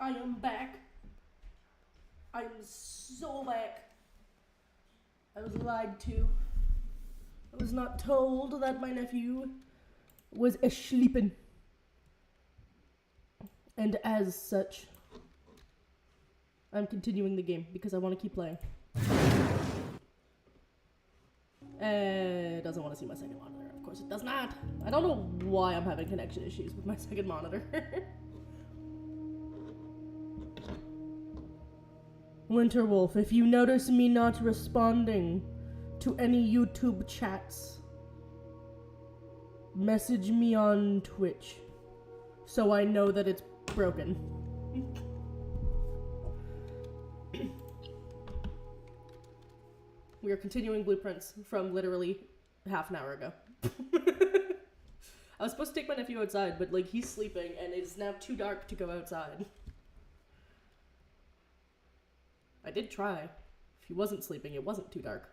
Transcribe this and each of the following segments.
I am back. I am so back. I was lied to. I was not told that my nephew was sleeping. And as such, I'm continuing the game because I want to keep playing. It doesn't want to see my second monitor. Of course it does not. I don't know why I'm having connection issues with my second monitor. Winterwolf, if you notice me not responding to any YouTube chats, message me on Twitch so I know that it's broken. We are continuing blueprints from literally half an hour ago. I was supposed to take my nephew outside, but like he's sleeping and it's now too dark to go outside. I did try. If he wasn't sleeping, it wasn't too dark.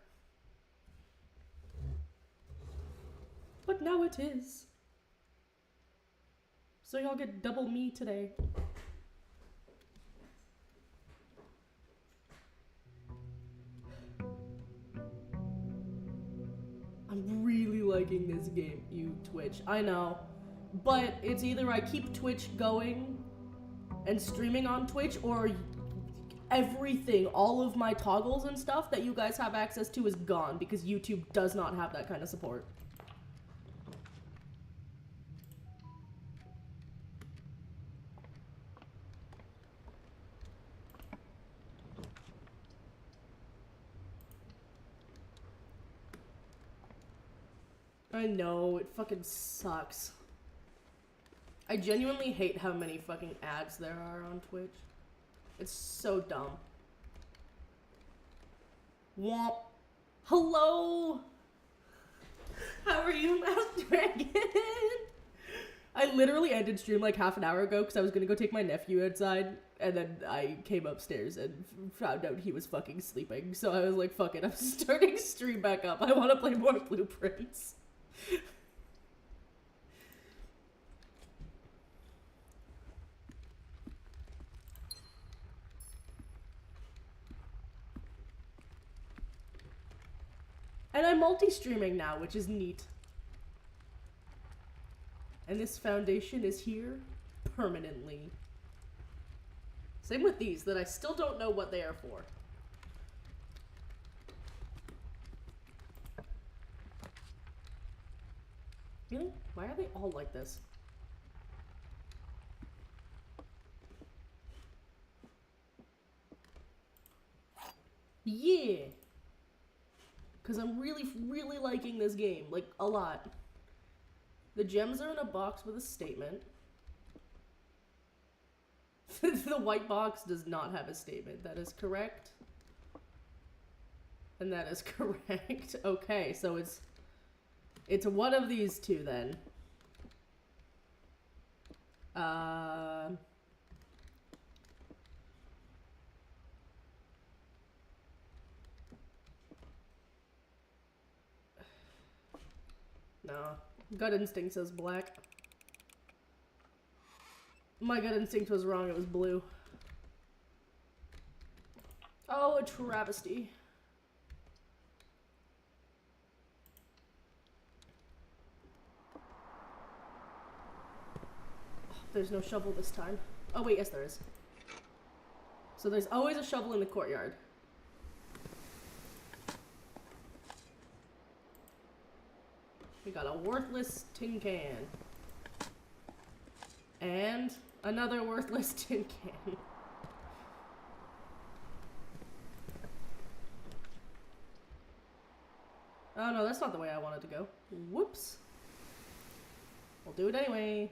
But now it is. So y'all get double me today. I'm really liking this game, you Twitch. I know. But it's either I keep Twitch going and streaming on Twitch, or everything, all of my toggles and stuff that you guys have access to is gone because YouTube does not have that kind of support. I know, it fucking sucks. I genuinely hate how many fucking ads there are on Twitch. It's so dumb. Womp. Hello! How are you, Mouse Dragon? I literally ended stream like half an hour ago because I was gonna go take my nephew outside, and then I came upstairs and found out he was fucking sleeping. So I was like, fuck it, I'm starting stream back up. I want to play more blueprints. And I'm multi-streaming now, which is neat. And this foundation is here permanently. Same with these, that I still don't know what they are for. Really? Why are they all like this? Yeah! Because I'm really, really liking this game. Like, a lot. The gems are in a box with a statement. The white box does not have a statement. That is correct. And that is correct. Okay, so it's one of these two then. No. Gut instinct says black. My gut instinct was wrong, it was blue. Oh, a travesty. There's no shovel this time. Oh wait, yes there is. So there's always a shovel in the courtyard. We got a worthless tin can. And another worthless tin can. Oh no, that's not the way I wanted to go. Whoops. We'll do it anyway.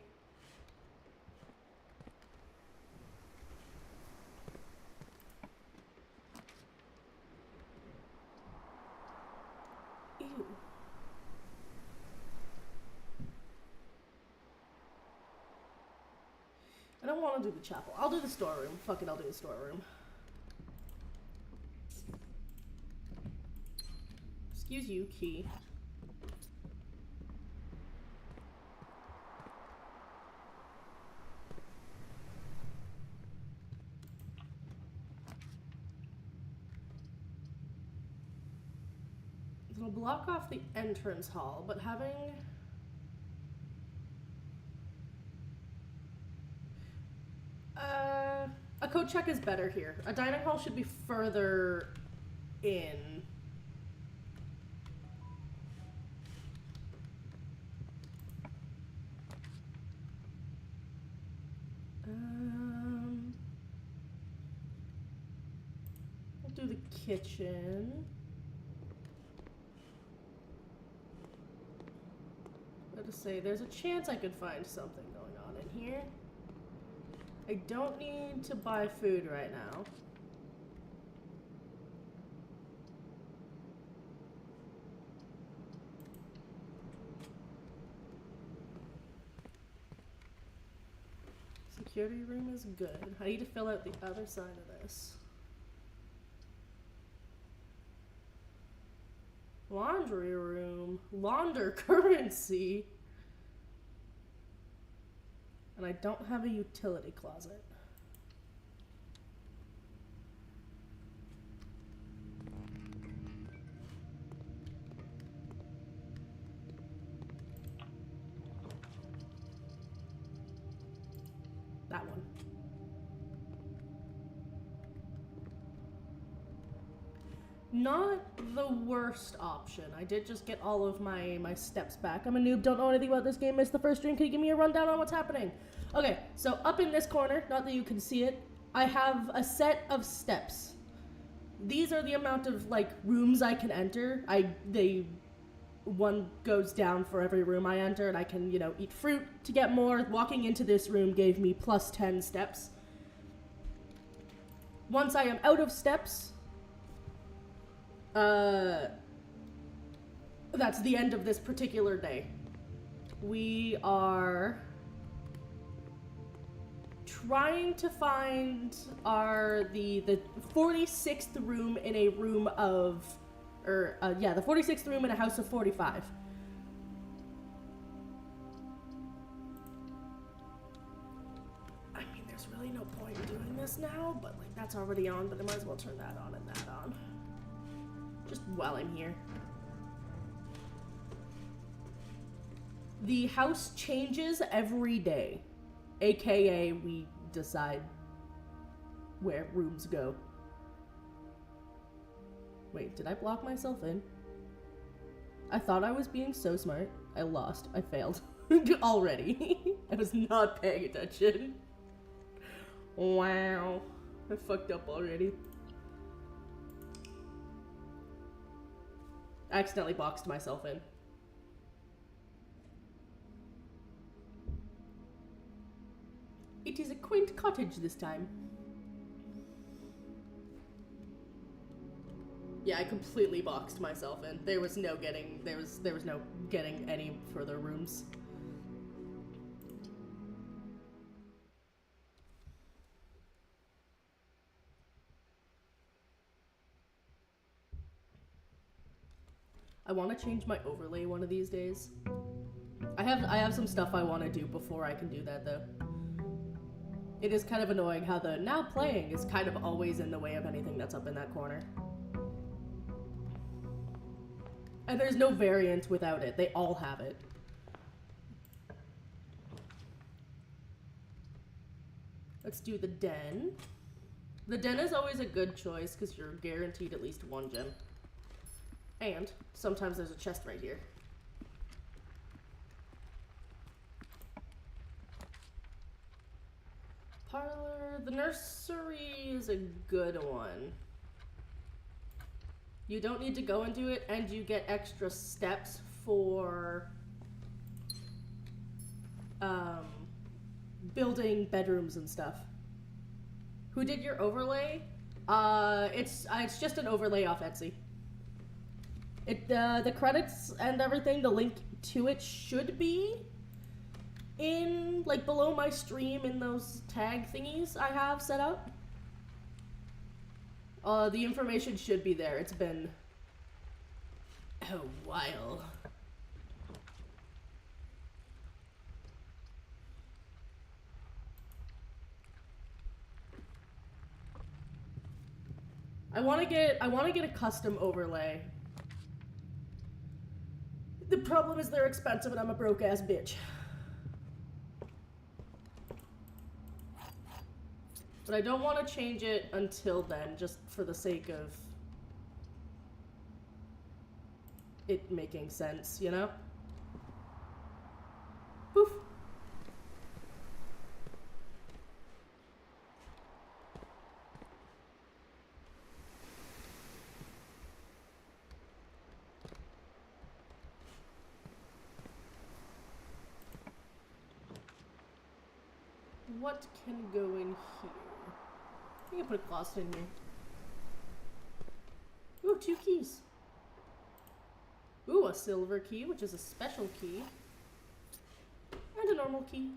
Ew. I don't want to do the chapel. I'll do the storeroom. Fuck it, I'll do the storeroom. Excuse you, key. It'll block off the entrance hall, but having... a coat check is better here. A dining hall should be further in. We'll do the kitchen. Let us say there's a chance I could find something going on in here. I don't need to buy food right now. Security room is good. I need to fill out the other side of this. Laundry room. Launder currency. And I don't have a utility closet. That one. Not the worst option. I did just get all of my steps back. I'm a noob, don't know anything about this game, missed the first stream. Can you give me a rundown on what's happening? Okay, so up in this corner, not that you can see it, I have a set of steps. These are the amount of, like, rooms I can enter. One goes down for every room I enter, and I can, you know, eat fruit to get more. Walking into this room gave me plus 10 steps. Once I am out of steps, that's the end of this particular day. We are trying to find the 46th room in a room of, the 46th room in a house of 45. I mean, there's really no point in doing this now, but like that's already on, but I might as well turn that on and that on. Just while I'm here. The house changes every day, aka we decide where rooms go. Wait, did I block myself in? I thought I was being so smart. I lost. I failed. Already. I was not paying attention. Wow. I fucked up already. I accidentally boxed myself in. It is a quaint cottage this time. Yeah, I completely boxed myself in. There was no getting any further rooms. I want to change my overlay one of these days. I have some stuff I want to do before I can do that though. It is kind of annoying how the now playing is kind of always in the way of anything that's up in that corner. And there's no variant without it. They all have it. Let's do the den. The den is always a good choice because you're guaranteed at least one gem. And sometimes there's a chest right here. Parlor. The nursery is a good one. You don't need to go into it, and you get extra steps for building bedrooms and stuff. Who did your overlay? It's just an overlay off Etsy. The credits and everything, the link to it should be in, like, below my stream in those tag thingies I have set up. The information should be there. It's been a while. I want to get a custom overlay problem is they're expensive and I'm a broke ass bitch. But I don't want to change it until then, just for the sake of it making sense, you know? Poof. What can go in here? I can put a closet in here. Ooh, 2 keys. Ooh, a silver key, which is a special key. And a normal key.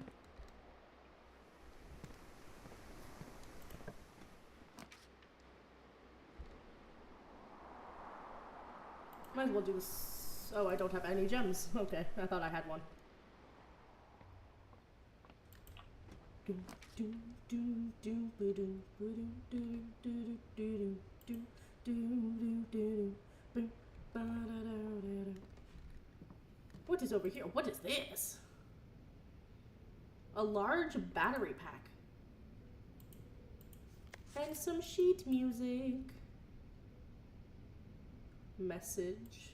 Might as well do this. Oh, I don't have any gems. Okay, I thought I had one. What is over here? What is this? A large battery pack. And some sheet music. Message.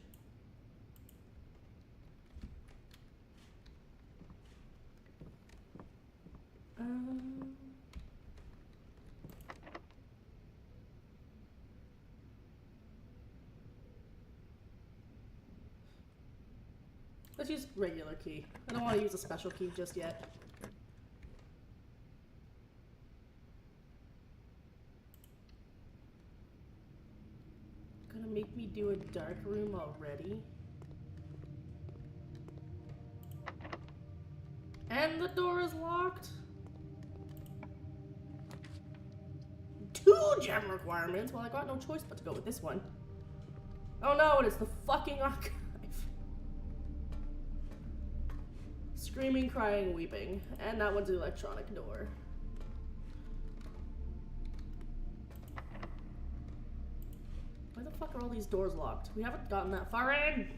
Let's use regular key. I don't want to use a special key just yet. Gonna make me do a dark room already. And the door is locked. 2 gem requirements. Well, I got no choice but to go with this one. Oh no, it's the fucking archive. Screaming, crying, weeping. And that one's the electronic door. Why the fuck are all these doors locked? We haven't gotten that far in.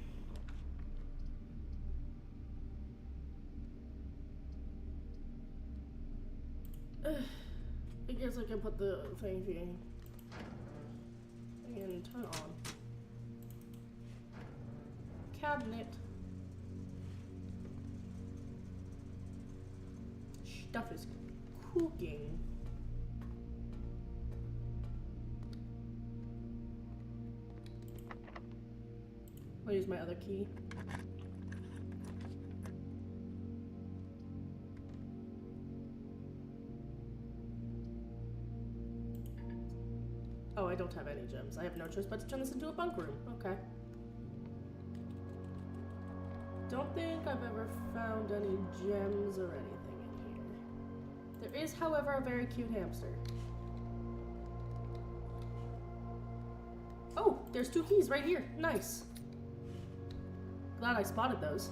I guess I can put the thing and turn on. Cabinet. Stuff is cooking. I'll use my other key. Oh, I don't have any gems. I have no choice but to turn this into a bunk room. Okay. Don't think I've ever found any gems or anything in here. There is, however, a very cute hamster. Oh, there's 2 keys right here. Nice. Glad I spotted those.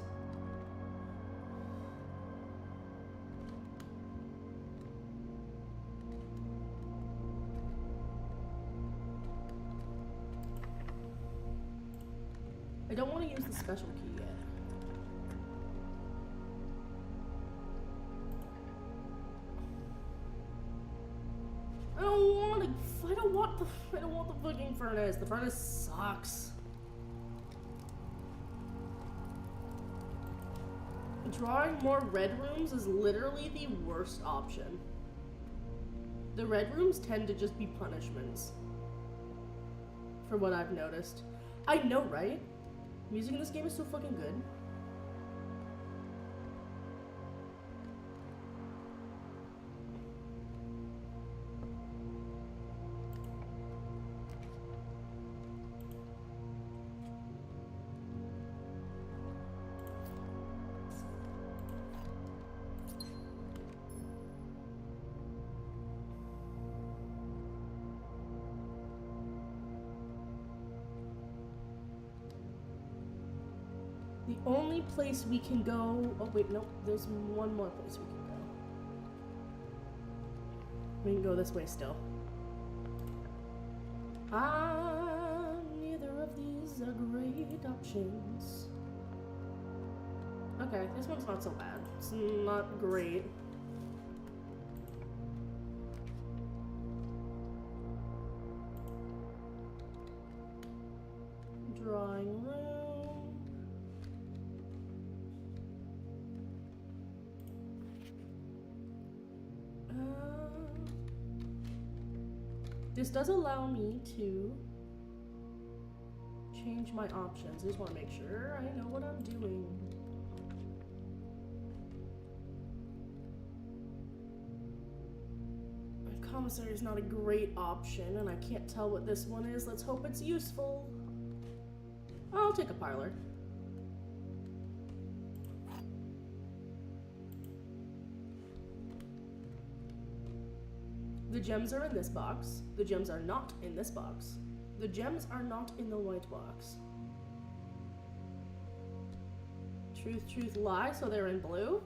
I don't want to use the special key yet. I don't want the fucking furnace. The furnace sucks. Drawing more red rooms is literally the worst option. The red rooms tend to just be punishments. For what I've noticed. I know, right? Music in this game is so fucking good. The only place we can go... Oh, wait, no. There's one more place we can go. We can go this way still. Neither of these are great options. I don't want to fight a war. I don't want the fucking furnace. The furnace sucks. I don't want to use the special key yet. There is, however, a very cute hamster. Oh, Okay, this one's not so bad. It's not great. Drawing room. This does allow me to change my options. I just want to make sure I know what I'm doing. Commissary is not a great option, and I can't tell what this one is. Let's hope it's useful. I'll take a parlor. The gems are in this box. The gems are not in this box. The gems are not in the white box. Truth, truth, lie, so they're in blue.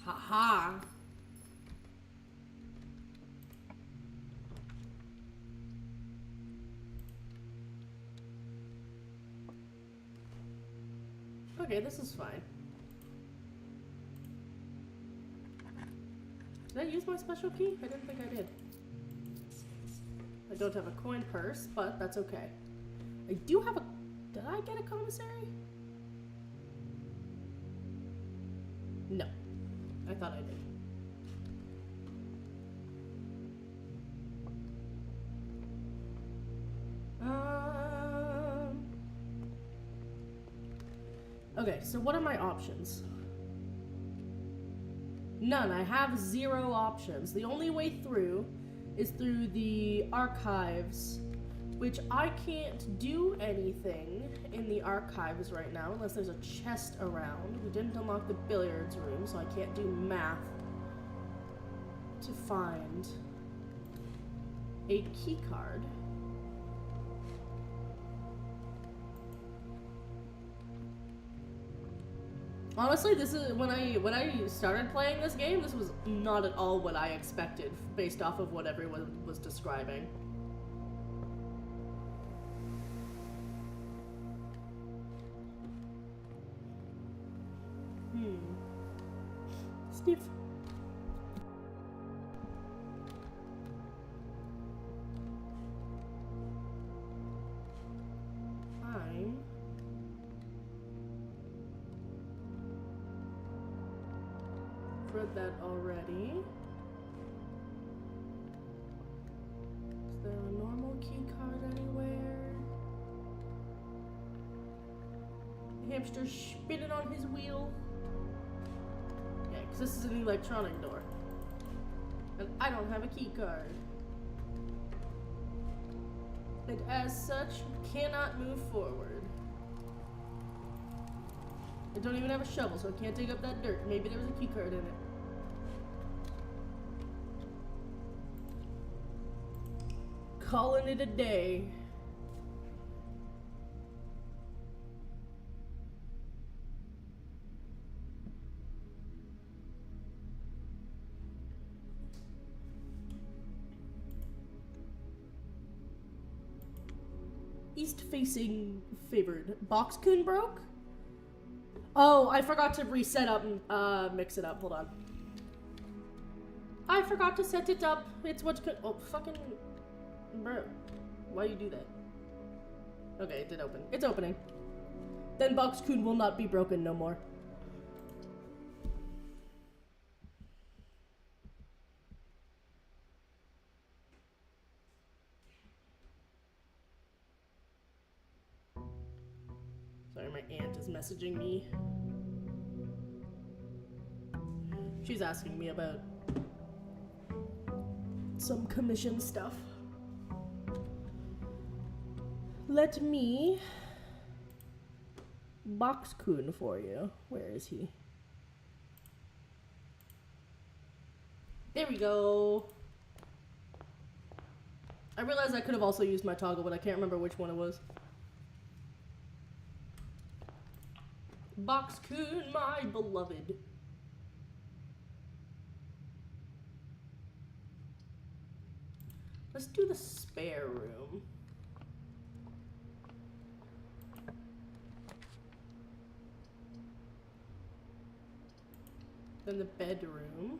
Haha. Okay, this is fine. Did I use my special key? I didn't think I did. I don't have a coin purse, but that's okay. I do have a... Did I get a commissary? No. I thought I did. Okay, so what are my options? None. I have 0 options. The only way through is through the archives, which I can't do anything in the archives right now unless there's a chest around. We didn't unlock the billiards room, so I can't do math to find a key card. Honestly, this is when I started playing this game, this was not at all what I expected based off of what everyone was describing. Sniff. Read that already. Is there a normal key card anywhere? Hamster spinning on his wheel. Yeah, because this is an electronic door. And I don't have a key card. And as such, cannot move forward. I don't even have a shovel, so I can't dig up that dirt. Maybe there was a key card in it. Calling it a day. East facing favored. Box coon broke? Oh, I forgot to reset up and mix it up. Hold on. I forgot to set it up. It's what's good. Oh, fucking. Bro. Why you do that? Okay, it did open. It's opening. Then Box Coon will not be broken no more. Sorry, my aunt is messaging me. She's asking me about some commission stuff. Let me Box Coon for you. Where is he? There we go. I realized I could have also used my toggle, but I can't remember which one it was. Box Coon, my beloved. Let's do the spare room. Then the bedroom.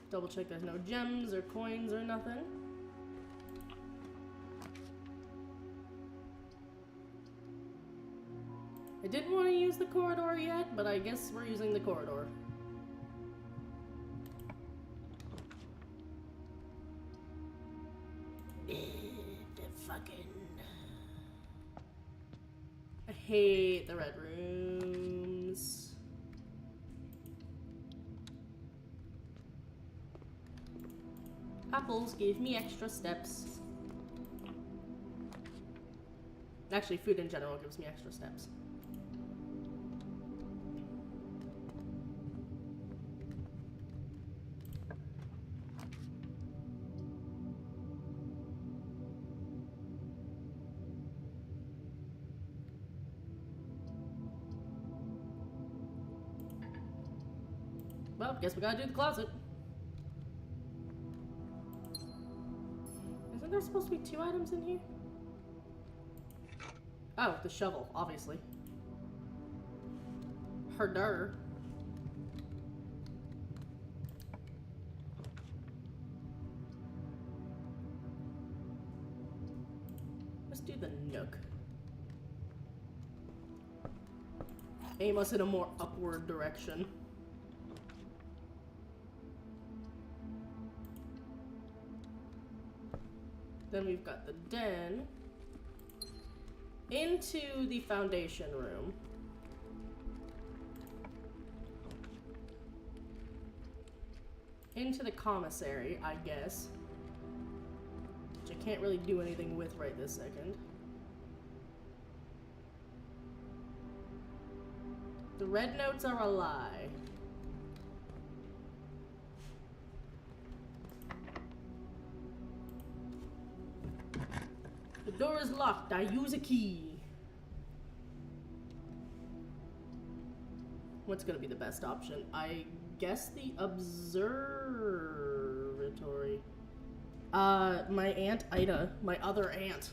Double check there's no gems or coins or nothing. I didn't want to use the corridor yet, but I guess we're using the corridor. I hate the red rooms. Apples gave me extra steps. Actually, food in general gives me extra steps. Well, guess we gotta do the closet. Isn't there supposed to be 2 items in here? Oh, the shovel, obviously. Harder. Let's do the nook. Aim us in a more upward direction. Then we've got the den. Into the foundation room. Into the commissary, I guess. Which I can't really do anything with right this second. The red notes are a lie. The door is locked. I use a key. What's gonna be the best option? I guess the observatory. My Aunt Ida. My other aunt.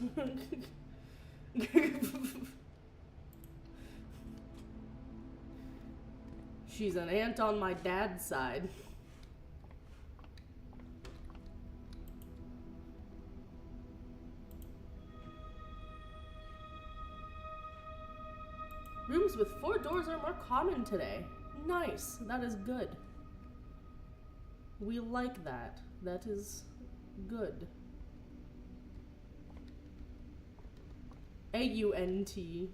She's an aunt on my dad's side. Rooms with 4 doors are more common today. Nice. That is good. We like that. That is good. A-U-N-T.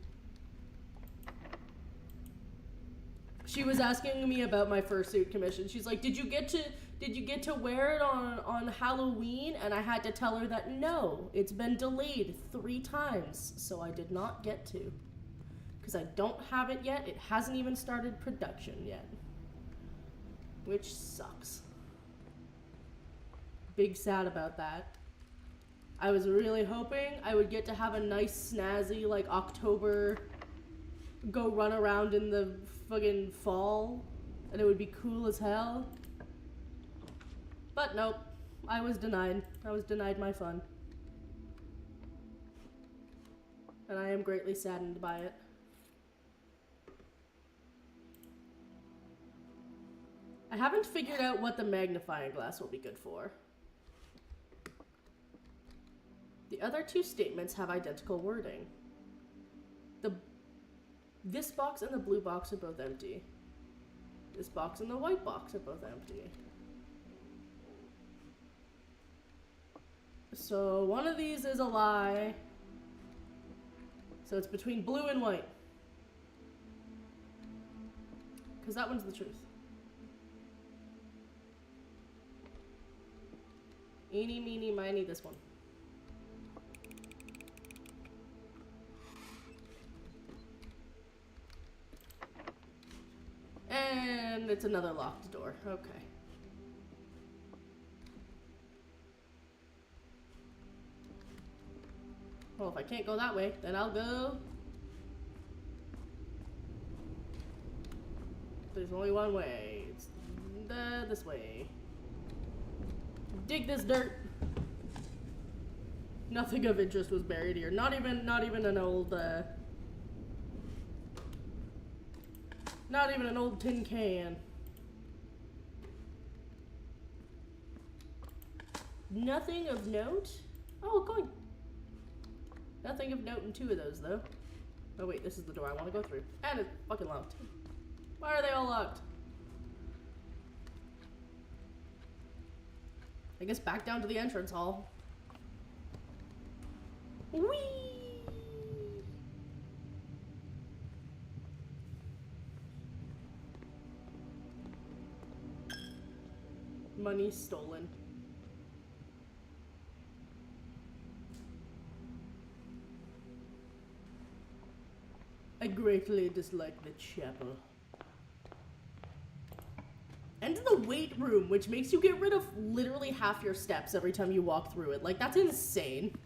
She was asking me about my fursuit commission. She's like, did you get to wear it on Halloween? And I had to tell her that no, it's been delayed 3 times, so I did not get to. Because I don't have it yet. It hasn't even started production yet. Which sucks. Big sad about that. I was really hoping I would get to have a nice snazzy like October go run around in the fucking fall and it would be cool as hell. But nope. I was denied. I was denied my fun. And I am greatly saddened by it. I haven't figured out what the magnifying glass will be good for. The other 2 statements have identical wording. This box and the blue box are both empty. This box and the white box are both empty. So one of these is a lie. So it's between blue and white. Because that one's the truth. Eeny, meeny, miny, this one. And it's another locked door. Okay. Well, if I can't go that way, then I'll go... There's only one way. It's this way. Dig this dirt. Nothing of interest was buried here. Not even an old Not even an old tin can. Nothing of note? Oh, coin. Nothing of note in two of those, though. Oh, wait, this is the door I want to go through. And it's fucking locked. Why are they all locked? I guess back down to the entrance hall. Whee! Money stolen. I greatly dislike the chapel. And the weight room, which makes you get rid of literally half your steps every time you walk through it. Like, that's insane.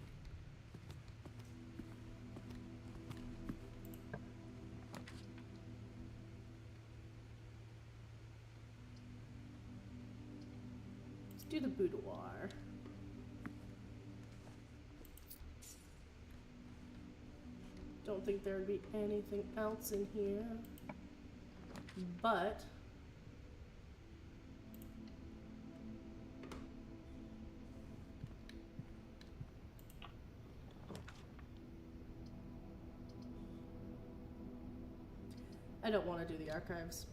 Let's do the boudoir. Don't think there would be anything else in here. But I don't want to do the archives.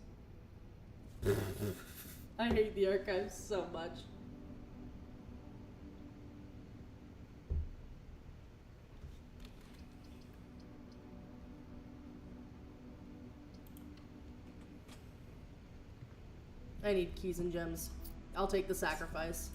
I hate the archives so much. I need keys and gems. I'll take the sacrifice.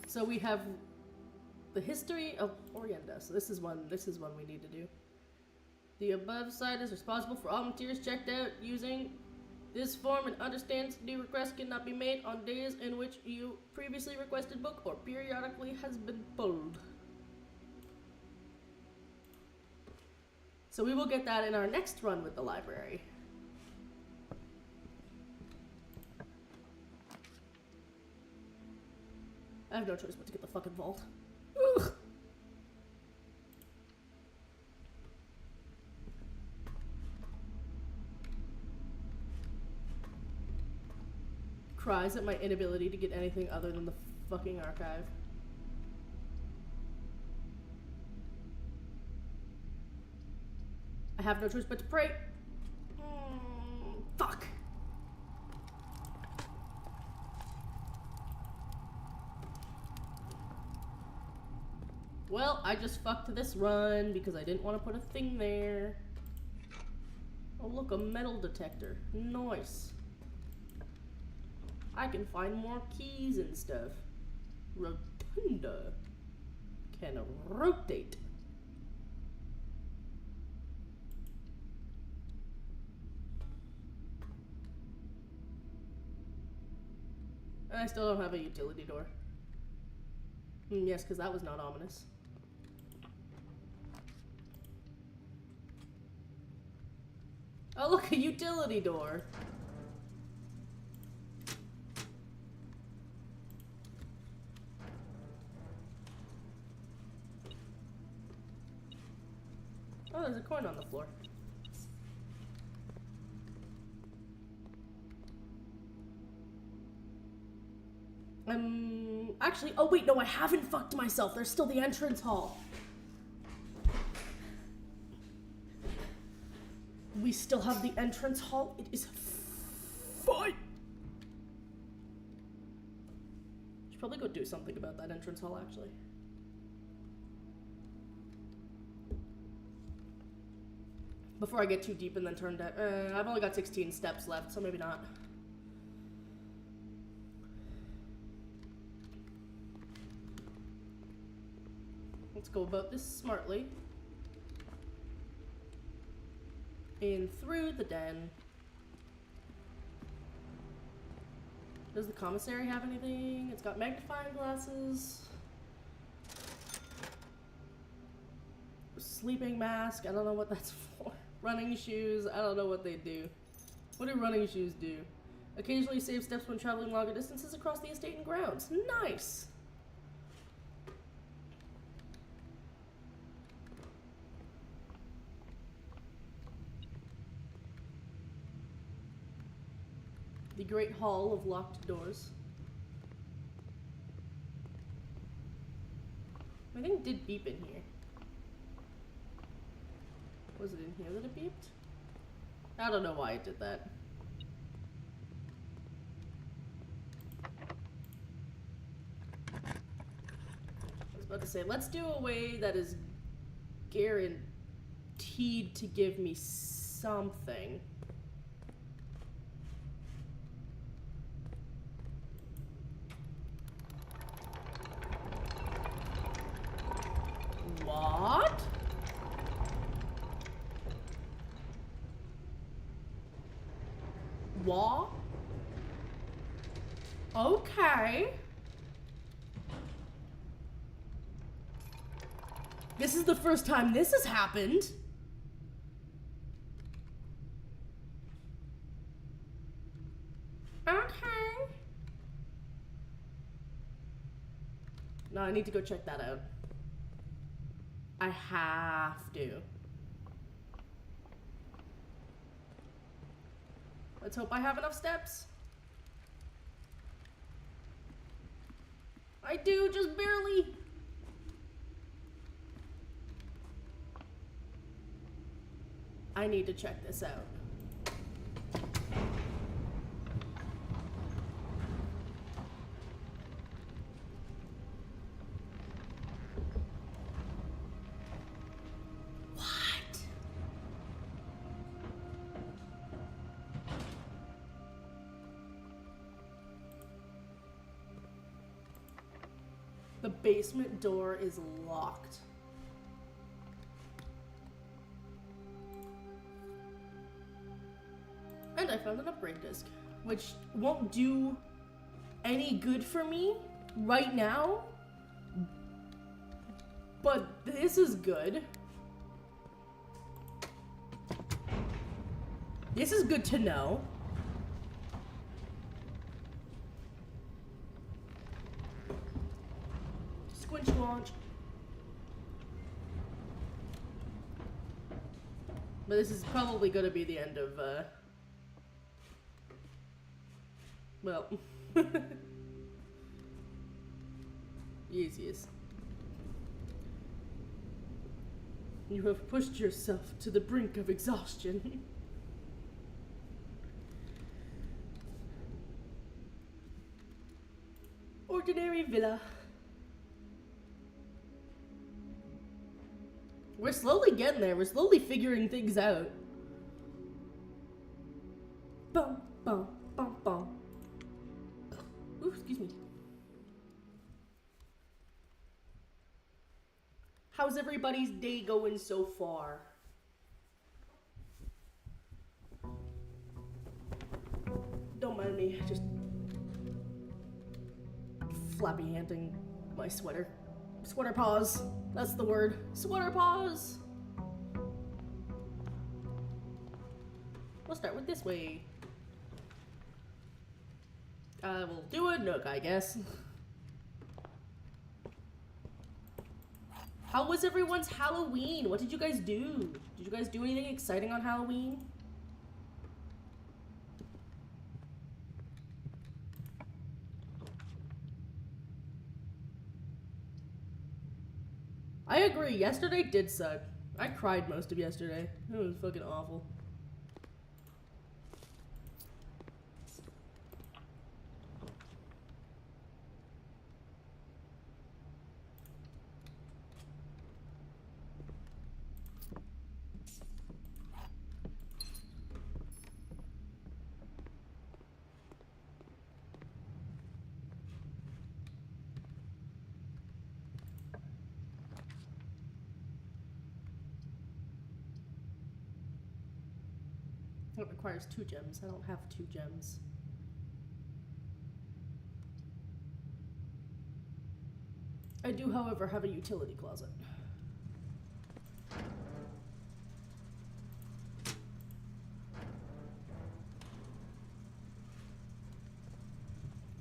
So we have the history of Orienda. So this is one we need to do. The above side is responsible for all materials checked out using this form and understands new requests cannot be made on days in which you previously requested book or periodically has been pulled. So we will get that in our next run with the library. I have no choice but to get the fucking vault. Ugh. Cries at my inability to get anything other than the fucking archive. I have no choice but to pray. Fuck. Well, I just fucked this run because I didn't want to put a thing there. Oh look, a metal detector. Nice. I can find more keys and stuff. Rotunda can rotate. And I still don't have a utility door. Yes, because that was not ominous. Oh look, a utility door. Oh, there's a coin on the floor. Actually, oh wait, no, I haven't fucked myself. There's still the entrance hall. We still have the entrance hall. It is fine. Should probably go do something about that entrance hall, actually. Before I get too deep and then turn down. I've only got 16 steps left, so maybe not. Let's go about this smartly. In through the den. Does the commissary have anything? It's got magnifying glasses. Sleeping mask, I don't know what that's for. Running shoes, I don't know what they do. What do running shoes do? Occasionally save steps when traveling longer distances across the estate and grounds. Nice! The Great Hall of Locked Doors. My thing did beep in here. Was it in here that it beeped? I don't know why it did that. I was about to say, let's do a way that is guaranteed to give me something. What? What? Okay. This is the first time this has happened. Okay. No, I need to go check that out. I have to. Let's hope I have enough steps. I do, just barely. I need to check this out. The basement door is locked. And I found an upgrade disc, which won't do any good for me right now, but this is good. This is good to know. Squinch launch. But this is probably going to be the end of, well, easiest. You have pushed yourself to the brink of exhaustion. Ordinary villa. We're slowly getting there. We're slowly figuring things out. Bum, bum, bum, bum. Ooh, excuse me. How's everybody's day going so far? Don't mind me, just flappy handing my sweater. Sweater paws. That's the word. Sweater paws. We'll start with this way. We'll do a nook, I guess. How was everyone's Halloween? What did you guys do? Did you guys do anything exciting on Halloween? I agree, yesterday did suck. I cried most of yesterday. It was fucking awful. It requires 2 gems. I don't have 2 gems. I do, however, have a utility closet.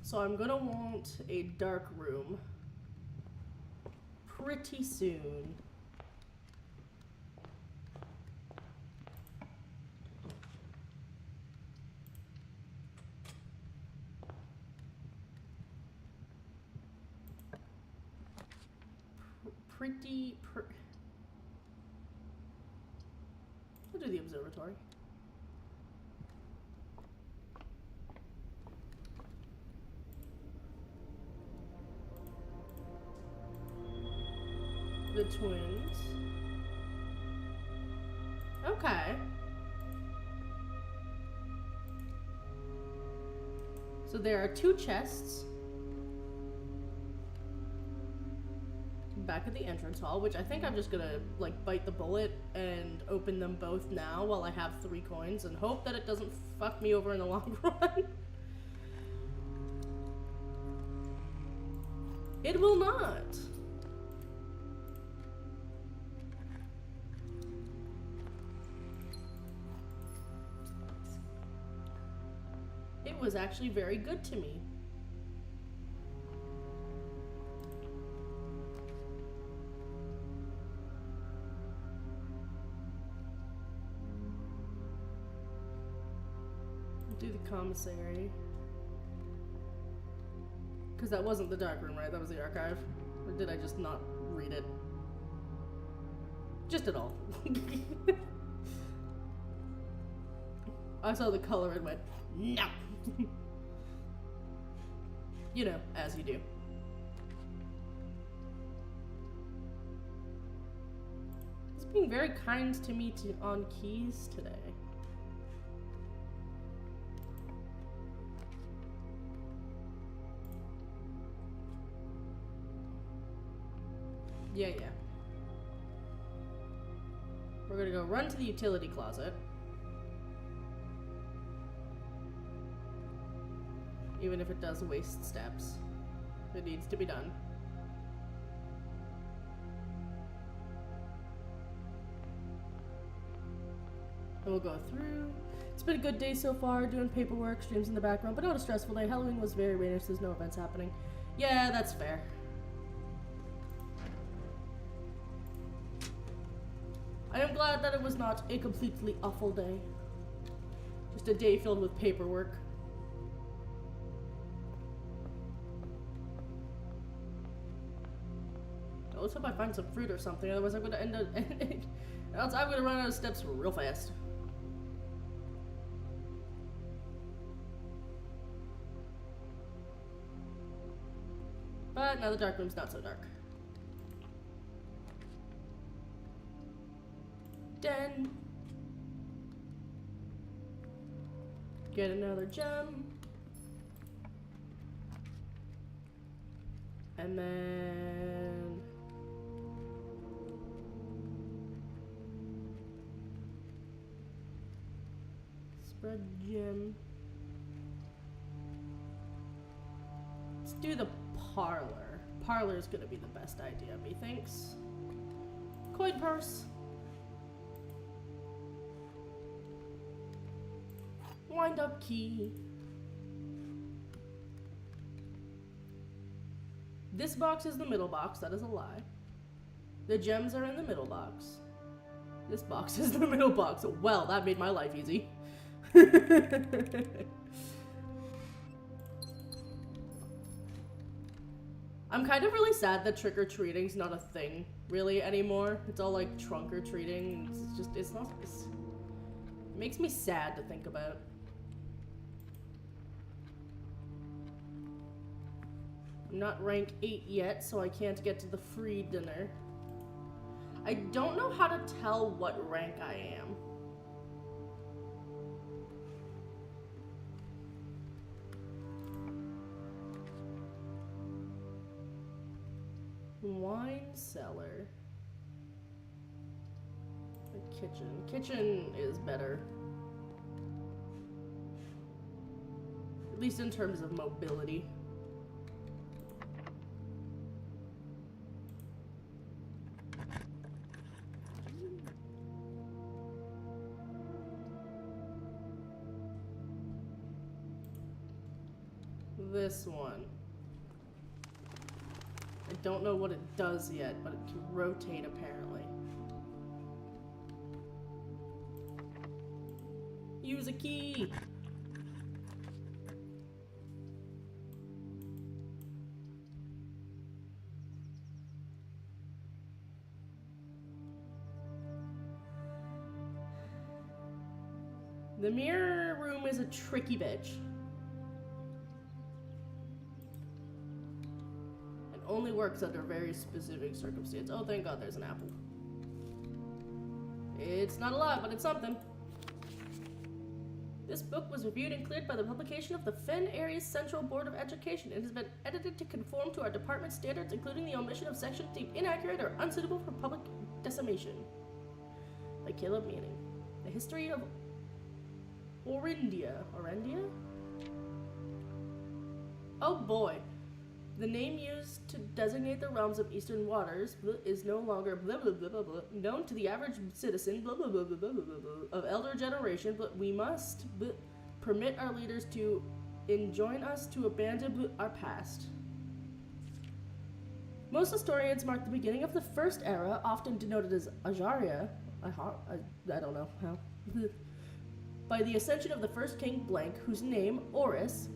So I'm gonna want a dark room pretty soon. We'll do the observatory. The twins. Okay. So there are 2 chests back at the entrance hall, which I think I'm just gonna like bite the bullet and open them both now while I have 3 coins and hope that it doesn't fuck me over in the long run. It will not. It was actually very good to me. Do the commissary. Because that wasn't the dark room, right? That was the archive. Or did I just not read it? Just at all. I saw the color and went, no. You know, as you do. He's being very kind to me on keys today. Yeah. We're gonna go run to the utility closet. Even if it does waste steps. It needs to be done. And we'll go through. It's been a good day so far, doing paperwork, streams in the background, but not a stressful day. Halloween was very rainy, so there's no events happening. Yeah, that's fair. I am glad that it was not a completely awful day. Just a day filled with paperwork. Let's hope I find some fruit or something, otherwise I'm gonna end up else I'm gonna run out of steps real fast. But now the dark room's not so dark. Den. Get another gem. And then spread gem. Let's do the parlor. Parlor's gonna be the best idea, methinks. Coin purse. Wind up key. This box is the middle box, that is a lie. The gems are in the middle box. This box is the middle box. Well, that made my life easy. I'm kind of really sad that trick-or-treating's not a thing, really, anymore. It's all like trunk-or-treating. It's just, it makes me sad to think about. I'm not rank 8 yet, so I can't get to the free dinner. I don't know how to tell what rank I am. Wine cellar. The kitchen. Kitchen is better. At least in terms of mobility. this one. I don't know what it does yet, but it can rotate apparently. Use a key! The mirror room is a tricky bitch. It only works under very specific circumstances. Oh, thank God there's an apple. It's not a lot, but it's something. This book was reviewed and cleared by the publication of the Fen Area's Central Board of Education. It has been edited to conform to our department's standards, including the omission of sections deemed inaccurate or unsuitable for public dissemination. By Caleb Manning. The history of Orindia. Orindia? Oh boy. The name used to designate the realms of eastern waters is no longer known to the average citizen of elder generation, but we must permit our leaders to enjoin us to abandon our past. Most historians mark the beginning of the first era, often denoted as Ajaria. I don't know how. By the ascension of the first king blank, whose name, Oris,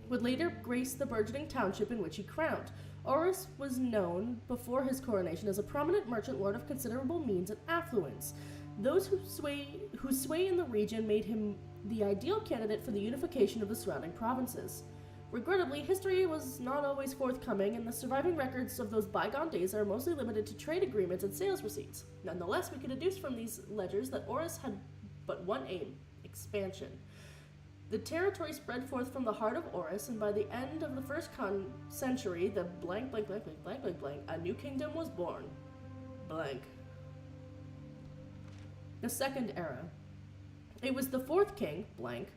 would later grace the burgeoning township in which he crowned. Oris was known before his coronation as a prominent merchant lord of considerable means and affluence. Those whose sway in the region made him the ideal candidate for the unification of the surrounding provinces. Regrettably, history was not always forthcoming, and the surviving records of those bygone days are mostly limited to trade agreements and sales receipts. Nonetheless, we can deduce from these ledgers that Oris had but one aim: expansion. The territory spread forth from the heart of Oris, and by the end of the first century, the blank, a new kingdom was born. Blank. The second era. It was the fourth king, blank,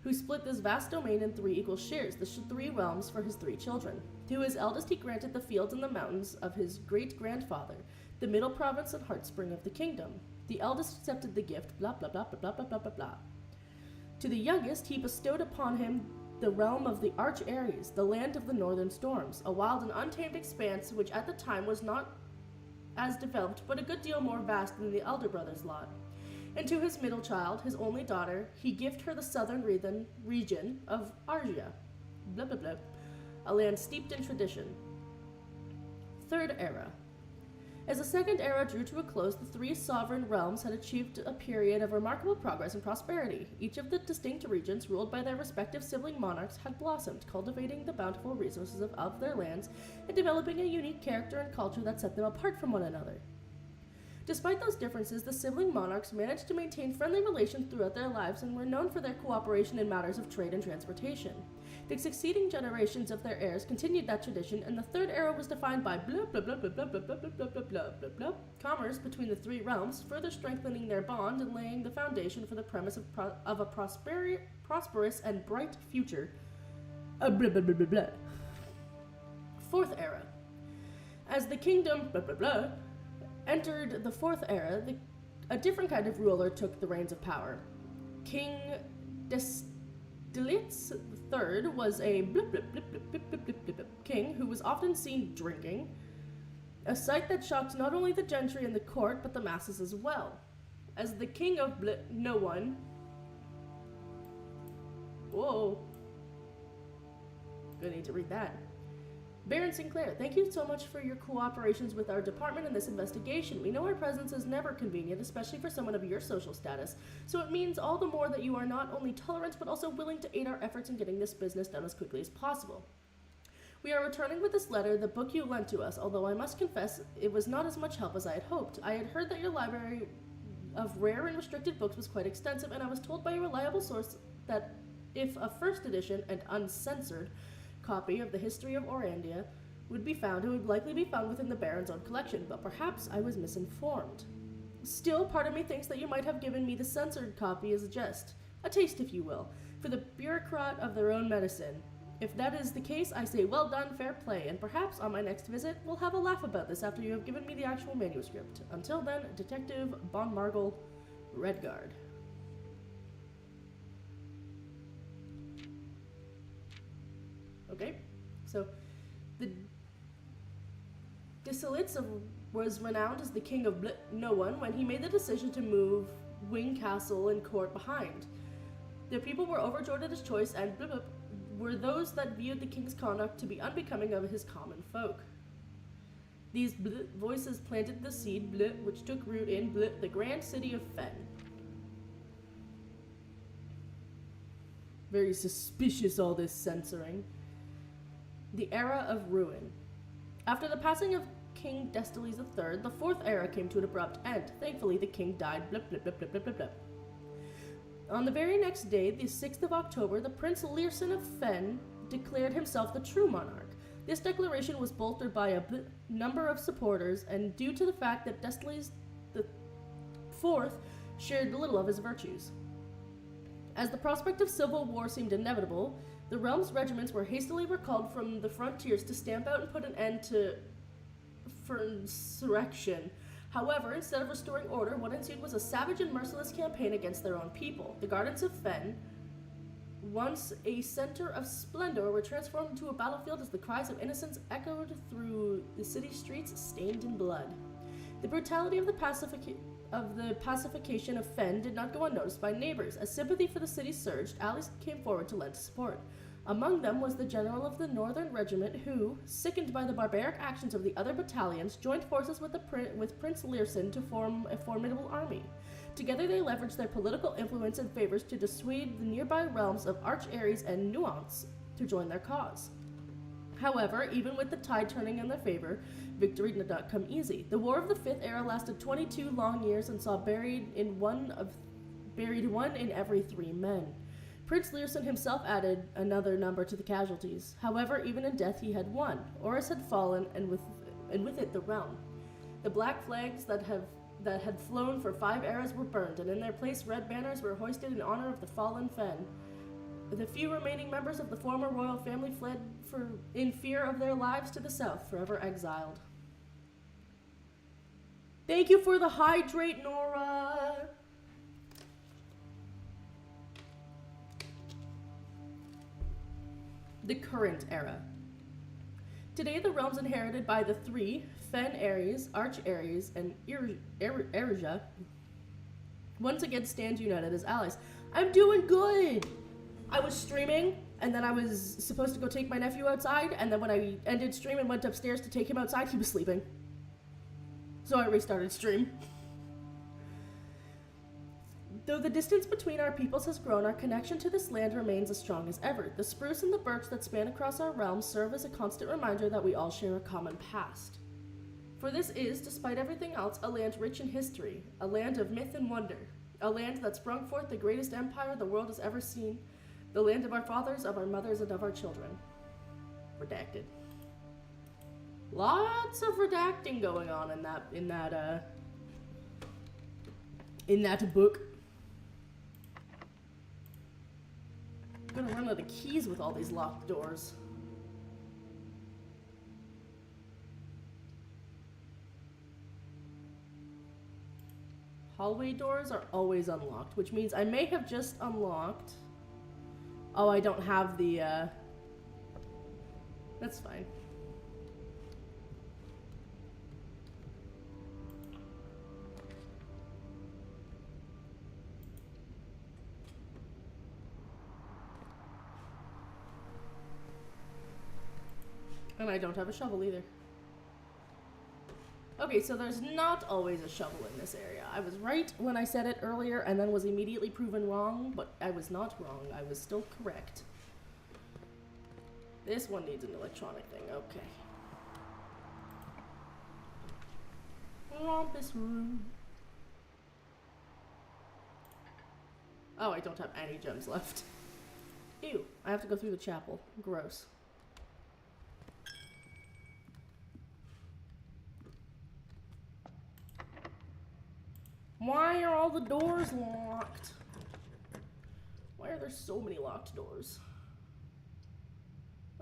who split this vast domain in 3 equal shares, the 3 realms for his 3 children. To his eldest he granted the fields and the mountains of his great-grandfather, the middle province and heartspring of the kingdom. The eldest accepted the gift, blah blah blah blah blah blah blah blah blah. To the youngest, he bestowed upon him the realm of the Arch-Aries, the land of the northern storms, a wild and untamed expanse which at the time was not as developed, but a good deal more vast than the elder brother's lot. And to his middle child, his only daughter, he gifted her the southern region of Argia, blah blah blah, a land steeped in tradition. Third era. As the second era drew to a close, the 3 sovereign realms had achieved a period of remarkable progress and prosperity. Each of the distinct regions, ruled by their respective sibling monarchs, had blossomed, cultivating the bountiful resources of their lands and developing a unique character and culture that set them apart from one another. Despite those differences, the sibling monarchs managed to maintain friendly relations throughout their lives and were known for their cooperation in matters of trade and transportation. The succeeding generations of their heirs continued that tradition, and the third era was defined by blah blah blah blah blah blah blah blah blah blah blah blah blah commerce between the 3 realms, further strengthening their bond and laying the foundation for the premise of a prosperous and bright future. Blah blah blah blah blah. Fourth era. As the kingdom blah blah blah entered the 4th era, a different kind of ruler took the reins of power. King Destilitz III was a blip, blip, blip, blip, blip, blip, blip, blip, blip, king who was often seen drinking, a sight that shocked not only the gentry and the court, but the masses as well. As the king of no one... Whoa. Gonna need to read that. Baron Sinclair, thank you so much for your cooperations with our department in this investigation. We know our presence is never convenient, especially for someone of your social status, so it means all the more that you are not only tolerant, but also willing to aid our efforts in getting this business done as quickly as possible. We are returning with this letter, the book you lent to us, although I must confess it was not as much help as I had hoped. I had heard that your library of rare and restricted books was quite extensive, and I was told by a reliable source that if a first edition and uncensored copy of the history of Orandia would be found, it would likely be found within the Baron's own collection, but perhaps I was misinformed. Still, part of me thinks that you might have given me the censored copy as a jest, a taste, if you will, for the bureaucrat of their own medicine. If that is the case, I say well done, fair play, and perhaps on my next visit we'll have a laugh about this after you have given me the actual manuscript. Until then, Detective Von Margle, Redguard. Okay, so the Dissolitz was renowned as the king of no one when he made the decision to move Wing Castle and court behind. The people were overjoyed at his choice and were those that viewed the king's conduct to be unbecoming of his common folk. These voices planted the seed which took root in the grand city of Fen. Very suspicious, all this censoring. The Era of Ruin. After the passing of King Destales III, the fourth era came to an abrupt end. Thankfully, the king died. On the very next day, the 6th of October, the Prince Learson of Fen declared himself the true monarch. This declaration was bolstered by a number of supporters, and due to the fact that Destales IV shared little of his virtues. As the prospect of civil war seemed inevitable, the realm's regiments were hastily recalled from the frontiers to stamp out and put an end to insurrection. However, instead of restoring order, what ensued was a savage and merciless campaign against their own people. The gardens of Fen, once a center of splendor, were transformed into a battlefield as the cries of innocents echoed through the city streets stained in blood. The brutality of the pacification of Fen did not go unnoticed by neighbors. As sympathy for the city surged, allies came forward to lend support. Among them was the general of the Northern Regiment who, sickened by the barbaric actions of the other battalions, joined forces with Prince Learson to form a formidable army. Together they leveraged their political influence and favors to dissuade the nearby realms of Arch-Ares and Nuance to join their cause. However, even with the tide turning in their favor, victory did not come easy. The War of the Fifth Era lasted 22 long years and saw buried one in every 3 men. Prince Learson himself added another number to the casualties. However, even in death he had won. Horus had fallen, and with it the realm. The black flags that had flown for 5 eras were burned, and in their place red banners were hoisted in honor of the fallen Fen. The few remaining members of the former royal family fled in fear of their lives to the south, forever exiled. Thank you for the hydrate, Nora! The current era. Today, the realms inherited by the 3 Fen-Ares, Arch-Ares, and Erja once again stand united as allies. I'm doing good! I was streaming, and then I was supposed to go take my nephew outside, and then when I ended stream and went upstairs to take him outside, he was sleeping. So I restarted stream. Though the distance between our peoples has grown, our connection to this land remains as strong as ever. The spruce and the birch that span across our realms serve as a constant reminder that we all share a common past. For this is, despite everything else, a land rich in history, a land of myth and wonder, a land that sprung forth the greatest empire the world has ever seen, the land of our fathers, of our mothers, and of our children. Redacted. Lots of redacting going on in that book. I'm gonna run out of keys with all these locked doors. Hallway doors are always unlocked, which means I may have just unlocked. Oh, I don't have the, that's fine. And I don't have a shovel either. Okay, so there's not always a shovel in this area. I was right when I said it earlier and then was immediately proven wrong, but I was not wrong. I was still correct. This one needs an electronic thing. Okay. Rompus room. Oh, I don't have any gems left. Ew, I have to go through the chapel. Gross. Why are all the doors locked? Why are there so many locked doors?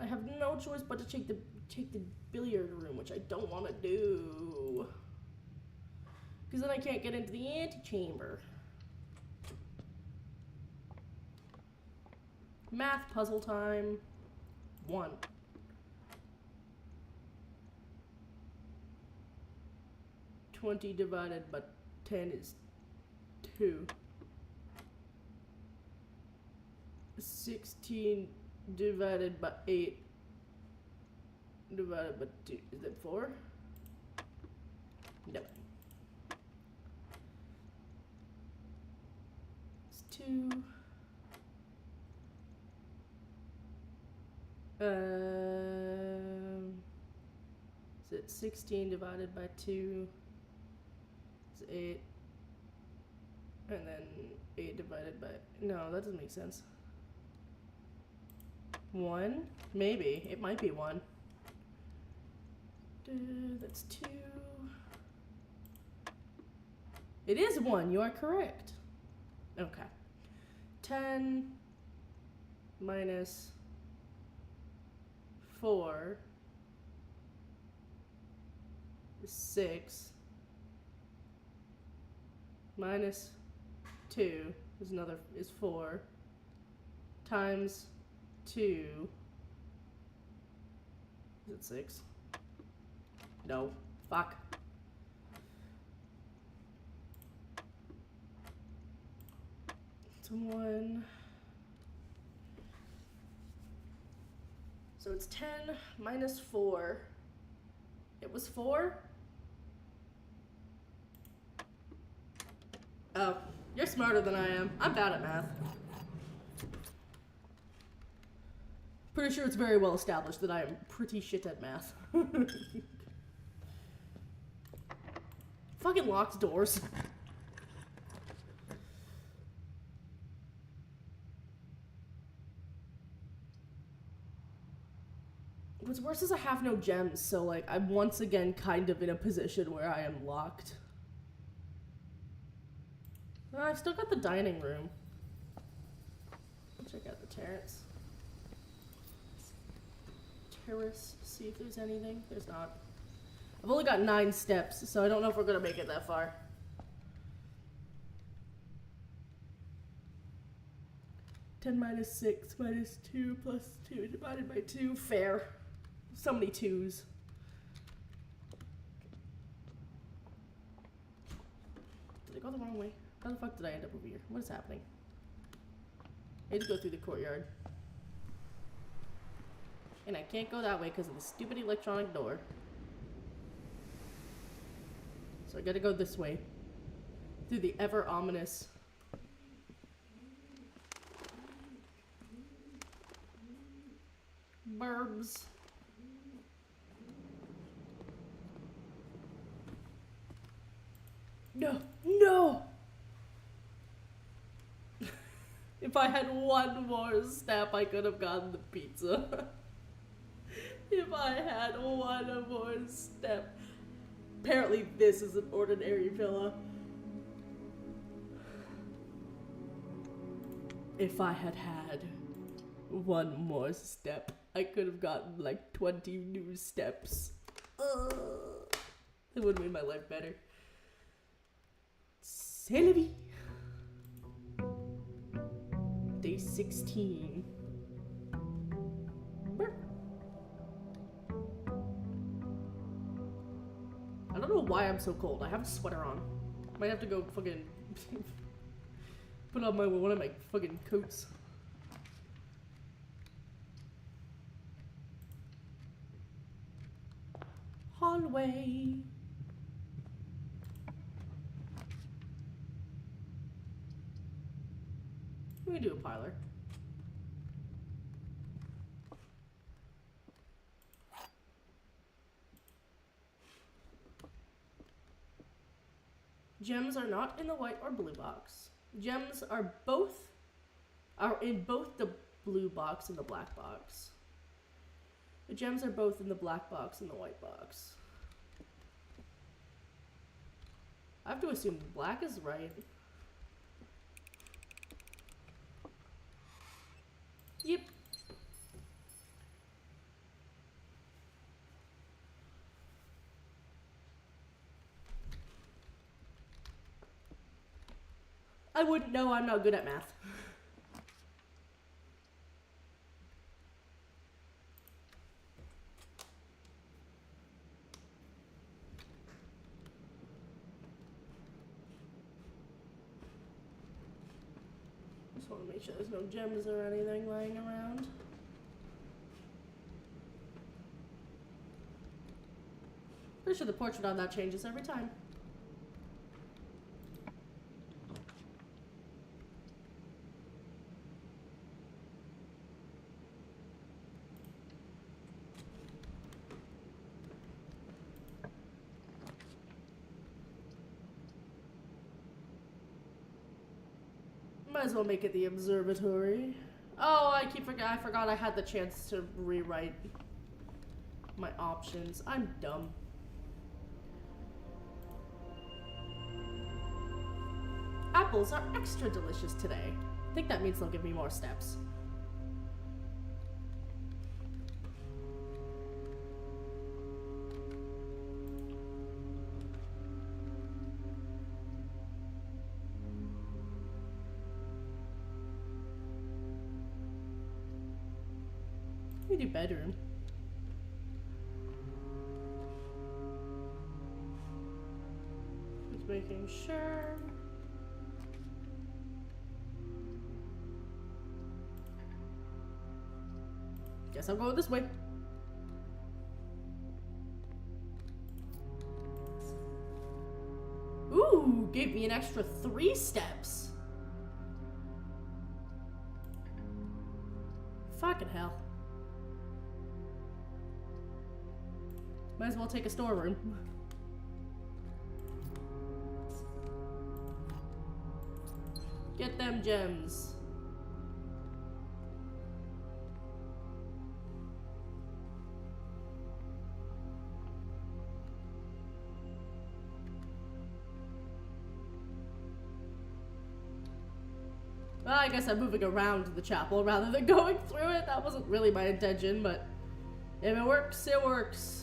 I have no choice but to take the billiard room, which I don't want to do. Because then I can't get into the antechamber. Math puzzle time. 1. $20 divided by 10 is 2. 16 divided by 8 divided by 2. Is that 4? No. It's 2. Is it 16 divided by 2? It's 8. And then 8 divided by... No, that doesn't make sense. 1? Maybe. It might be 1. That's 2. It is 1. You are correct. Okay. 10 minus 4 is 6. Minus 2 is 4. Times 2. Is it 6? No. Fuck. It's 1. So it's 10 minus 4. It was 4? Oh, you're smarter than I am. I'm bad at math. Pretty sure it's very well established that I am pretty shit at math. Fucking locks doors. What's worse is I have no gems, so like I'm once again kind of in a position where I am locked. I've still got the dining room. Check out the terrace. See if there's anything. There's not. I've only got 9 steps, so I don't know if we're gonna make it that far. Ten minus 6 minus 2 plus 2 divided by 2. Fair. So many 2s. Did I go the wrong way? How the fuck did I end up over here? What is happening? I need to go through the courtyard. And I can't go that way because of the stupid electronic door. So I gotta go this way. Through the ever ominous... burbs. No! No! If I had one more step, I could have gotten the pizza. If I had one more step. Apparently this is an ordinary villa. If I had had one more step, I could have gotten like 20 new steps. That would have made my life better. C'est la vie. Day 16. I don't know why I'm so cold. I have a sweater on. Might have to go fucking put on one of my fucking coats. Hallway. We can do a parlor. Gems are not in the white or blue box. Gems are in both the blue box and the black box. The gems are both in the black box and the white box. I have to assume black is right. Yep. I wouldn't know. I'm not good at math. want to make sure there's no gems or anything lying around. Pretty sure the portrait on that changes every time. Might as well make it the observatory. Oh, I forgot I had the chance to rewrite my options. I'm dumb. Apples are extra delicious today. I think that means they'll give me more steps. We do bedroom. Just making sure. Guess I'll go this way. Ooh, gave me an extra 3 steps. Fucking hell. Might as well take a storeroom. Get them gems. Well, I guess I'm moving around the chapel rather than going through it. That wasn't really my intention, but if it works, it works.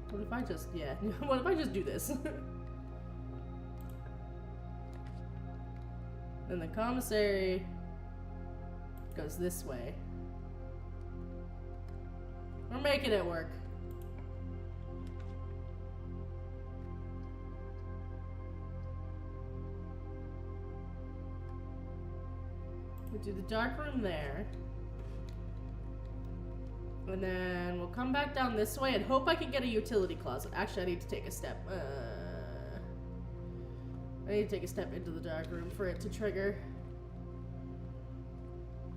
What if I just, yeah, what if I just do this? Then the commissary goes this way. We're making it work. We'll do the dark room there. And then we'll come back down this way and hope I can get a utility closet. Actually, I need to take a step. I need to take a step into the dark room for it to trigger.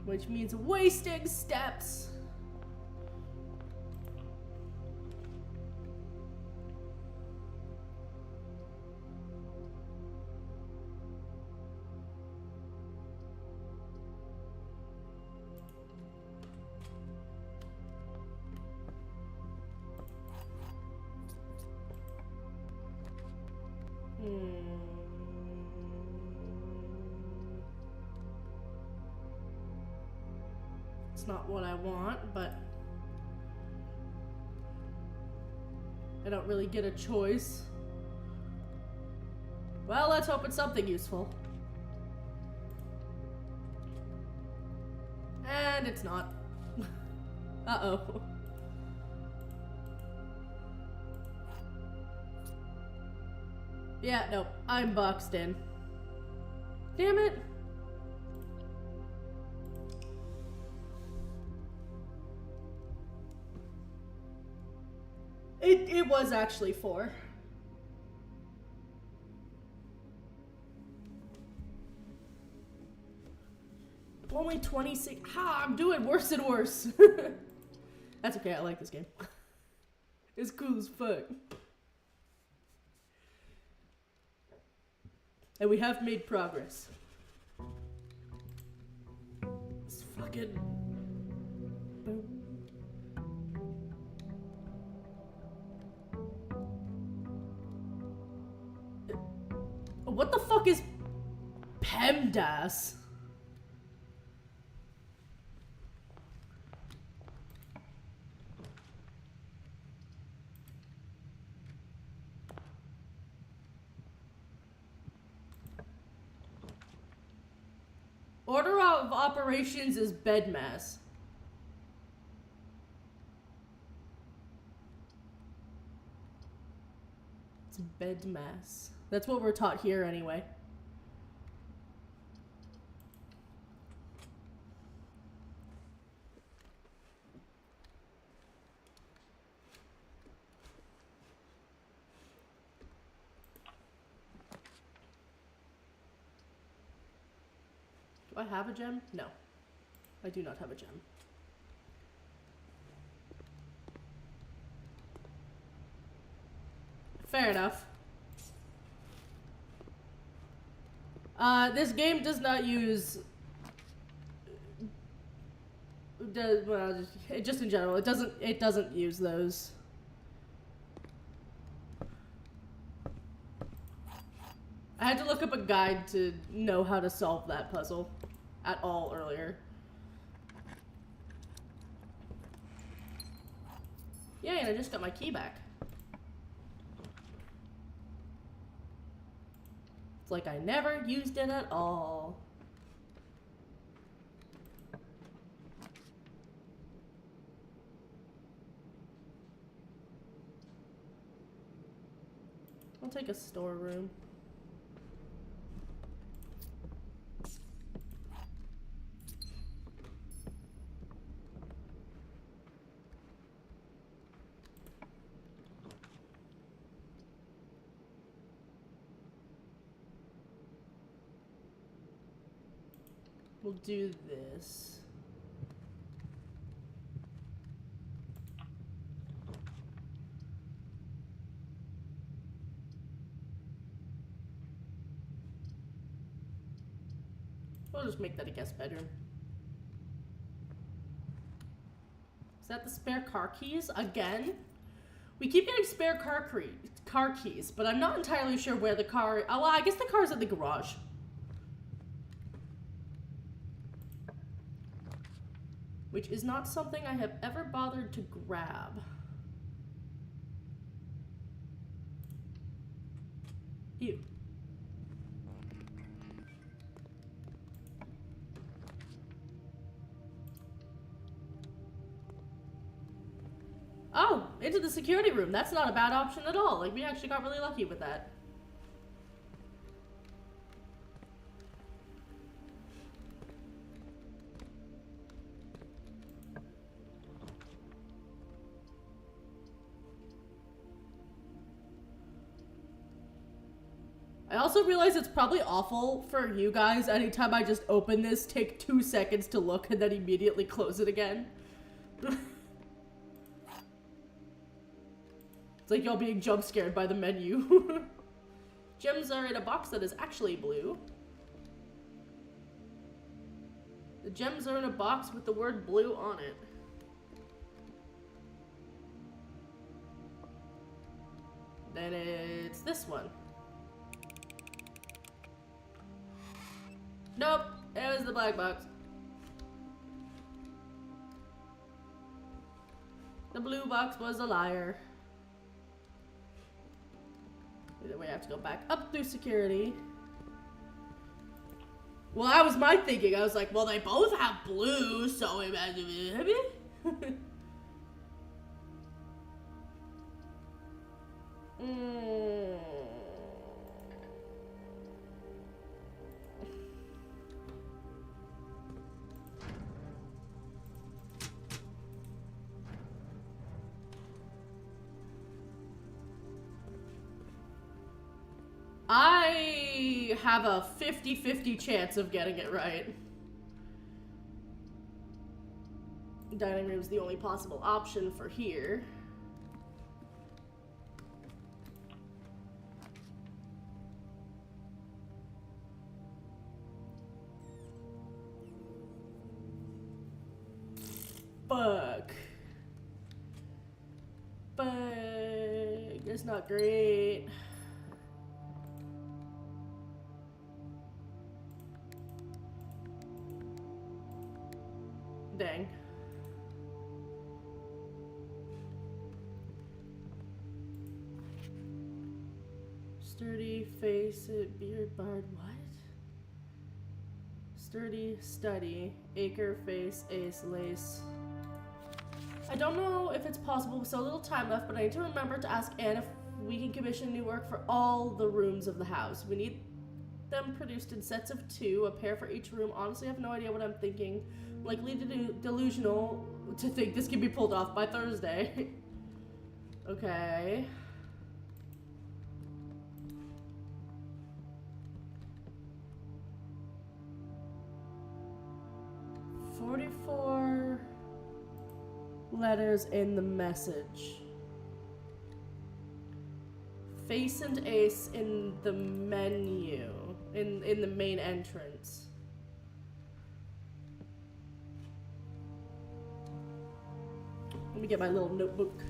Which means wasting steps. It's not what I want, but I don't really get a choice. Well, let's hope it's something useful. And it's not. Uh-oh. Yeah, nope. I'm boxed in. Damn it. It was actually 4. Only 26. Ha! I'm doing worse and worse. That's okay. I like this game. It's cool as fuck. And we have made progress. This fucking... Boom. What the fuck is PEMDAS? Order of operations is bedmass. Bed mass. That's what we're taught here anyway. Do I have a gem? No. I do not have a gem. Fair enough. This game does not use... well, just in general, it doesn't use those. I had to look up a guide to know how to solve that puzzle at all earlier. Yay, and I just got my key back. It's like I never used it at all. I'll take a storeroom. We'll do this. We'll just make that a guest bedroom. Is that the spare car keys again? We keep getting spare car keys, but I'm not entirely sure where the car... Oh, well, I guess the car's at the garage. Which is not something I have ever bothered to grab. Ew. Oh, into the security room. That's not a bad option at all. Like, we actually got really lucky with that. I also realize it's probably awful for you guys anytime I just open this, take 2 seconds to look, and then immediately close it again. It's like y'all being jump scared by the menu. Gems are in a box that is actually blue. The gems are in a box with the word blue on it. Then it's this one. Nope, it was the black box. The blue box was a liar. Either way, I have to go back up through security. Well, that was my thinking. I was like, well, they both have blue, so imagine. I have a 50-50 chance of getting it right. Dining room's the only possible option for here. Fuck. But it's not great. Dang. Sturdy, face it, beard, bard, what? Sturdy, study, acre, face, ace, lace. I don't know if it's possible with so little time left, but I need to remember to ask Anne if We can commission new work for all the rooms of the house. We need them produced in sets of 2, a pair for each room. Honestly, I have no idea what I'm thinking. Likely delusional to think this can be pulled off by Thursday. Okay. $44 letters in the message. Face and ace in the menu, in the main entrance. Let me get my little notebook.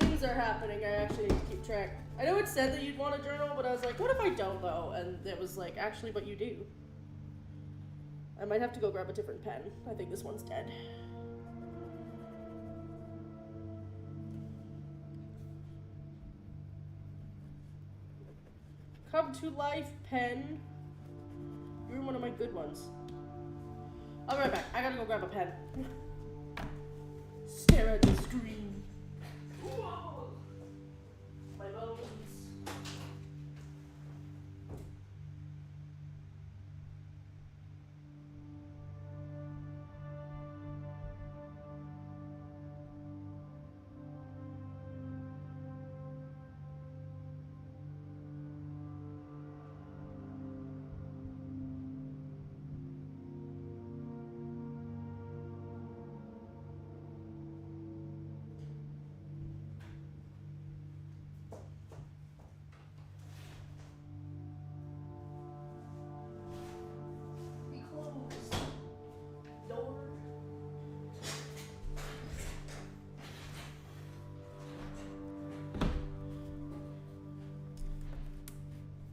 Things are happening, I actually need to keep track. I know it said that you'd want a journal, but I was like, what if I don't though? And it was like, actually, but you do. I might have to go grab a different pen. I think this one's dead. Come to life, pen. You're one of my good ones. I'll be right back. I gotta go grab a pen. Stare at the screen. Whoa. My bones.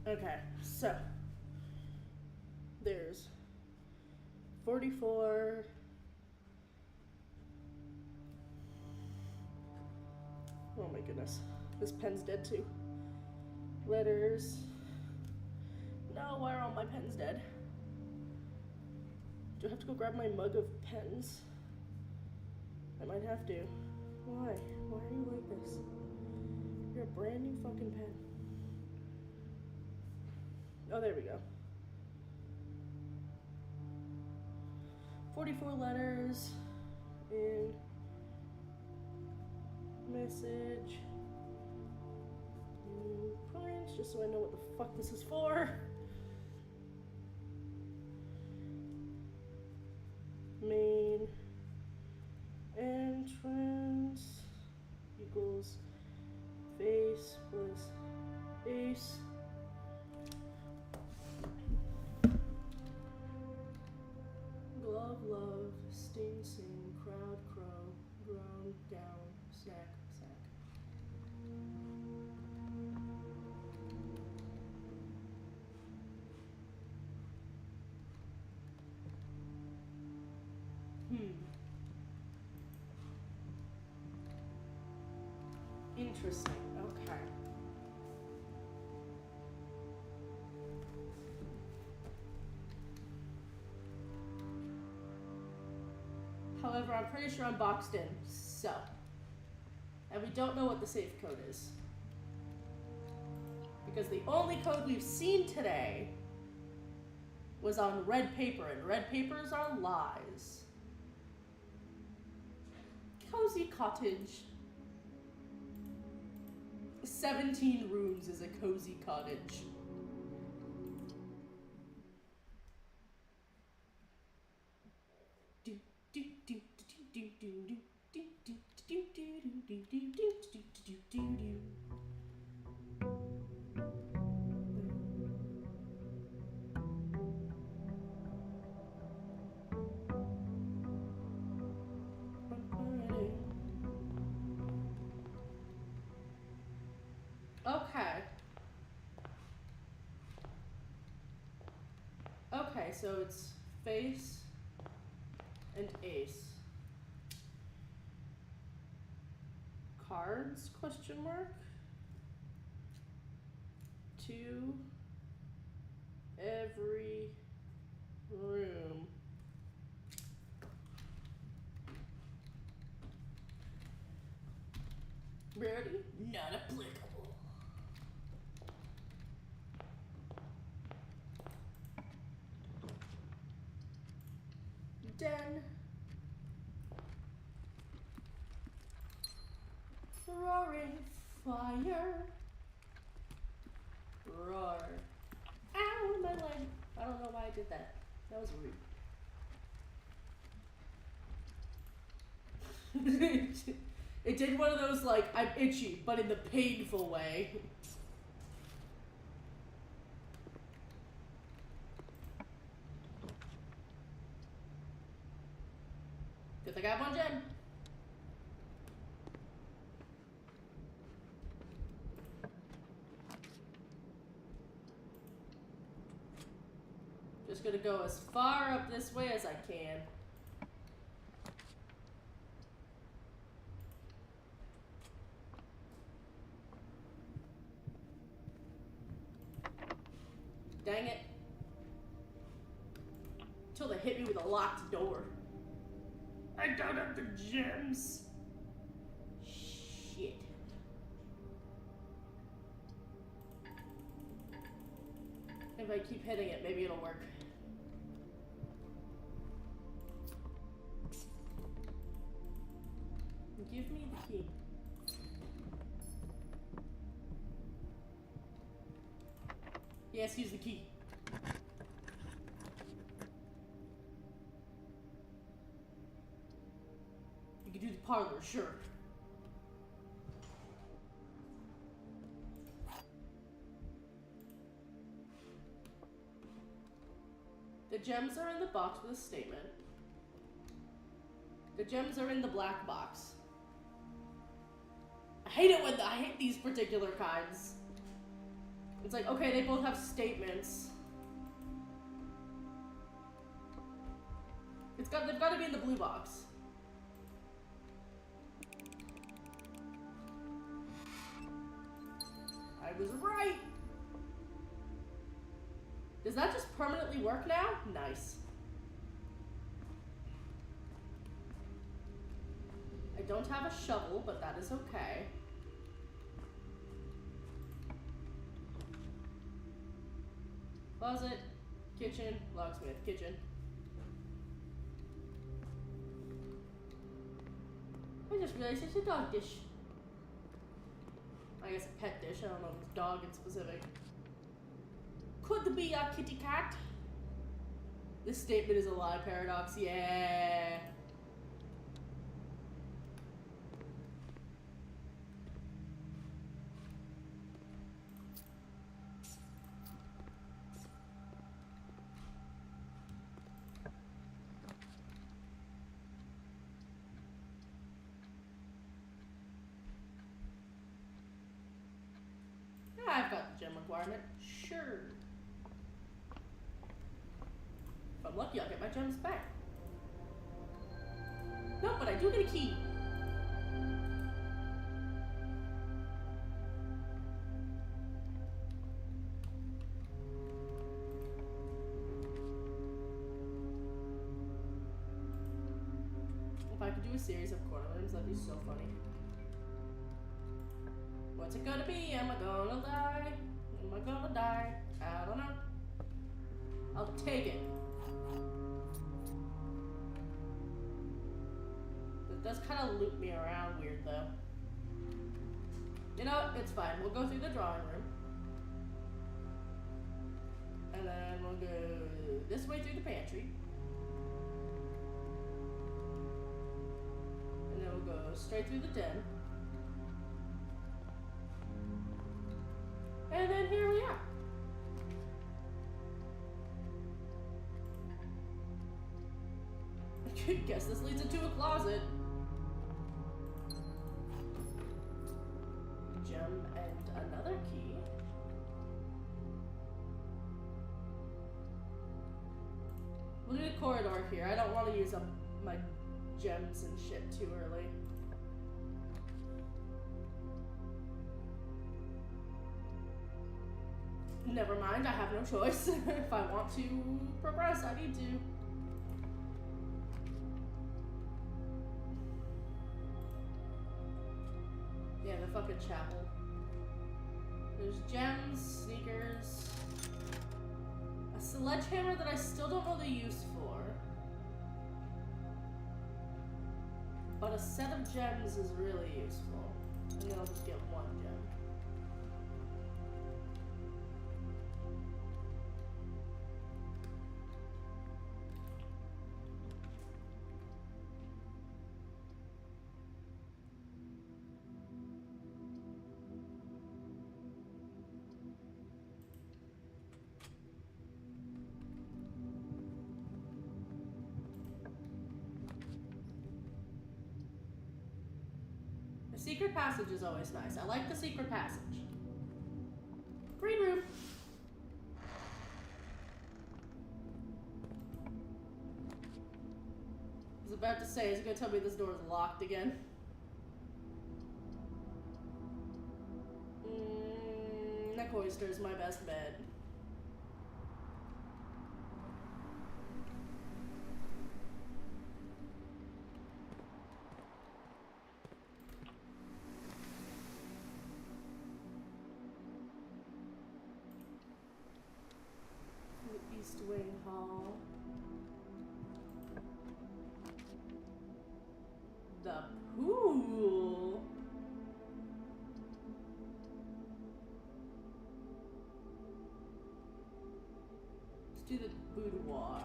Okay, so there's 44. Oh my goodness, this pen's dead too. Letters. No, why are all my pens dead? Do I have to go grab my mug of pens? I might have to. Why? Why are you like this? You're a brand new fucking pen. Oh, there we go. 44 letters in message. Points, just so I know what the fuck this is for. Main entrance equals face plus ace. Glove, love, sting, sing, crowd, crow, groan, gown, snack, sack. Interesting, okay. However, I'm pretty sure I'm boxed in, so. And we don't know what the safe code is. Because the only code we've seen today was on red paper, and red papers are lies. Cozy cottage. 17 rooms is a cozy cottage. Okay. Okay, so it's face and ace. Cards, question mark? To every room. Ready? Not applicable. Den. Roaring fire. Roar. Ow, my leg. I don't know why I did that. That was rude. It did one of those, like, I'm itchy, but in the painful way. Good thing I have one gem. Just gonna go as far up this way as I can. Dang it. Until they hit me with a locked door. I don't have the gems. Shit. If I keep hitting it, maybe it'll work. Give me the key. Yes, use the key. You can do the parlor, sure. The gems are in the box with a statement. The gems are in the black box. I hate these particular kinds. It's like, okay, they both have statements. They've got to be in the blue box. I was right. Does that just permanently work now? Nice. I don't have a shovel, but that is okay. Closet, kitchen, locksmith, kitchen. I just realized it's a dog dish. I guess a pet dish, I don't know if it's dog in specific. Could be a kitty cat. This statement is a lie paradox, yeah. I've got the gem requirement. Sure. If I'm lucky, I'll get my gems back. No, but I do get a key. If I could do a series of corner rooms, that'd be so funny. What's it gonna be? Am I gonna die? Am I gonna die? I don't know. I'll take it. It does kind of loop me around weird though. You know what? It's fine. We'll go through the drawing room. And then we'll go this way through the pantry. And then we'll go straight through the den. And then here we are. I guess this leads into a closet. Gem and another key. We'll do a corridor here. I don't want to use up my gems and shit too early. Never mind, I have no choice. If I want to progress, I need to. Yeah, the fucking chapel. There's gems, sneakers, a sledgehammer that I still don't know the use for. But a set of gems is really useful. And then I'll just get one gem. The secret passage is always nice. I like the secret passage. Green room. I was about to say, is it gonna tell me this door is locked again? Neck oyster is my best bet. East Wing Hall. The pool. Let's do the boudoir.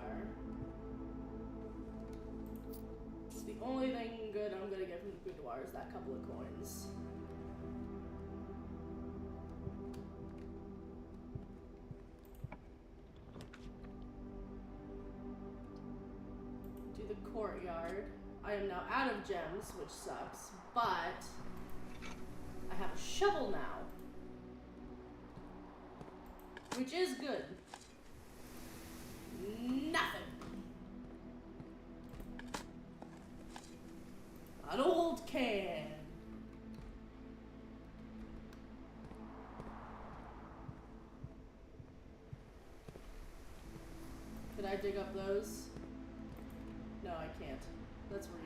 It's the only thing good I'm gonna get from the boudoir is that couple of coins. Courtyard. I am now out of gems, which sucks, but I have a shovel now, which is good. Nothing. An old can. Could I dig up those? No, I can't. That's rude.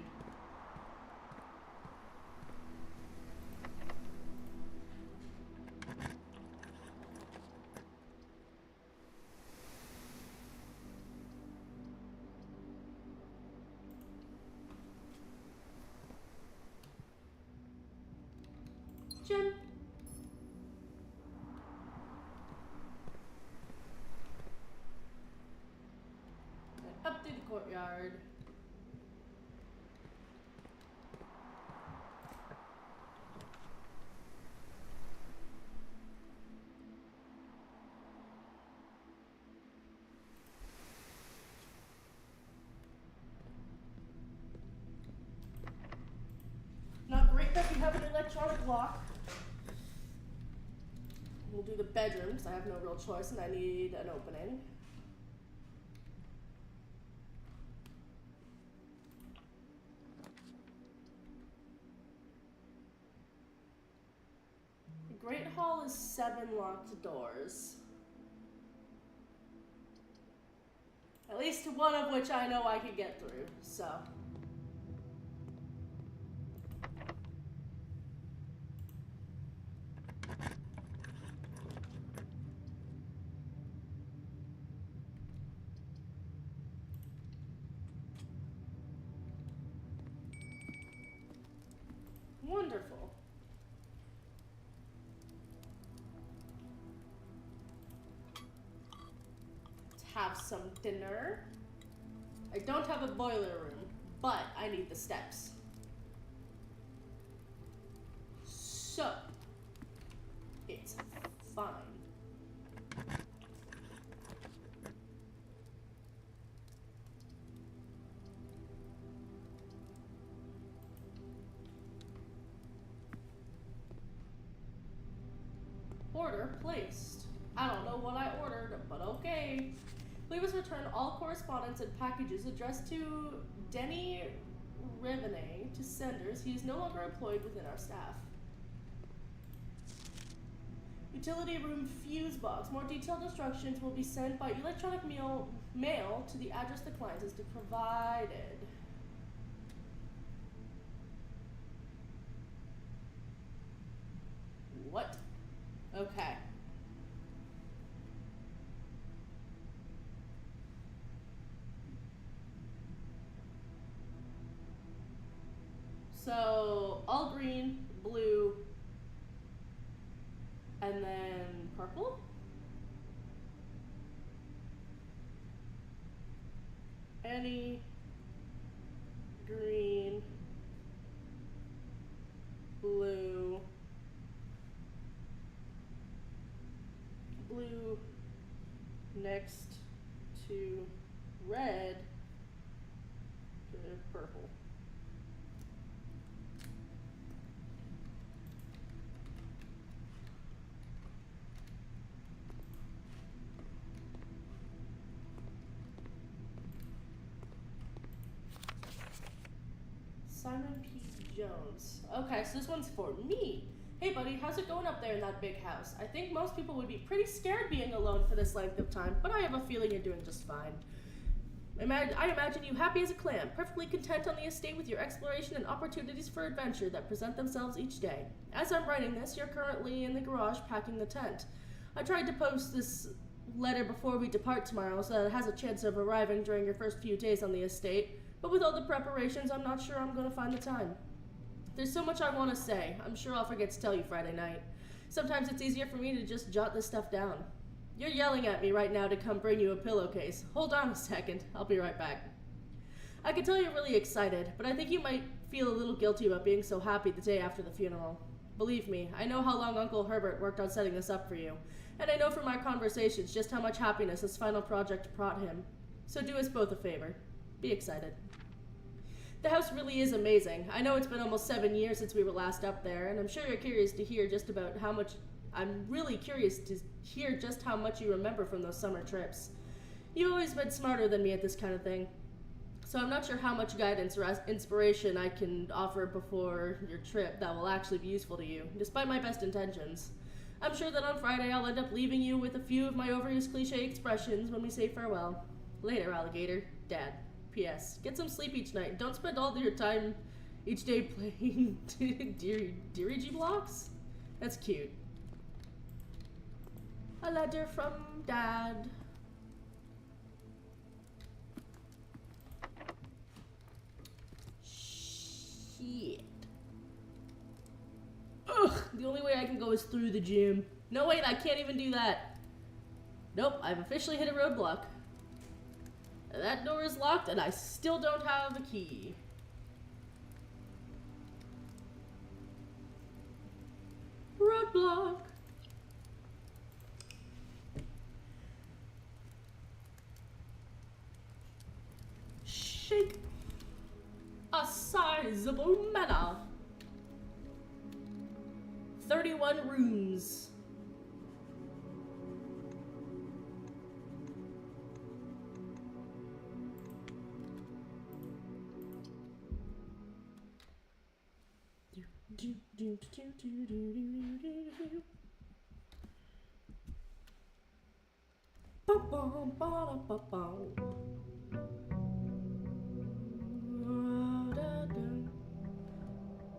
Gem. And up to the courtyard. Not great that we have an electronic lock. We'll do the bedroom because I have no real choice and I need an opening. The Great Hall is 7 locked doors. At least one of which I know I can get through, so. Wonderful. Let's have some dinner. I don't have a boiler room, but I need the steps. So, it's fine. Order placed. I don't know what I ordered, but okay. Please return all correspondence and packages addressed to Denny Revenay to senders. He is no longer employed within our staff. Utility room fuse box. More detailed instructions will be sent by electronic mail to the address the client has provided. What? Okay. So, all green, blue, and then purple? Any green, blue, blue next to red to purple. Simon P. Jones. Okay, so this one's for me. Hey buddy, how's it going up there in that big house? I think most people would be pretty scared being alone for this length of time, but I have a feeling you're doing just fine. I imagine you happy as a clam, perfectly content on the estate with your exploration and opportunities for adventure that present themselves each day. As I'm writing this, you're currently in the garage packing the tent. I tried to post this letter before we depart tomorrow so that it has a chance of arriving during your first few days on the estate, but with all the preparations, I'm not sure I'm going to find the time. There's so much I want to say. I'm sure I'll forget to tell you Friday night. Sometimes it's easier for me to just jot this stuff down. You're yelling at me right now to come bring you a pillowcase. Hold on a second. I'll be right back. I can tell you're really excited, but I think you might feel a little guilty about being so happy the day after the funeral. Believe me, I know how long Uncle Herbert worked on setting this up for you, and I know from our conversations just how much happiness this final project brought him. So do us both a favor. Be excited. The house really is amazing. I know it's been almost 7 years since we were last up there, and I'm sure you're curious to hear just about how much... I'm really curious to hear just how much you remember from those summer trips. You've always been smarter than me at this kind of thing, so I'm not sure how much guidance or inspiration I can offer before your trip that will actually be useful to you, despite my best intentions. I'm sure that on Friday I'll end up leaving you with a few of my overused cliche expressions when we say farewell. Later, alligator. Dad. P.S. Get some sleep each night. Don't spend all your time each day playing dirigy blocks. That's cute. A letter from Dad. Shit. Ugh, the only way I can go is through the gym. No, wait, I can't even do that. Nope, I've officially hit a roadblock. That door is locked, and I still don't have a key. Roadblock. Shake. A sizable manor. 31 rooms.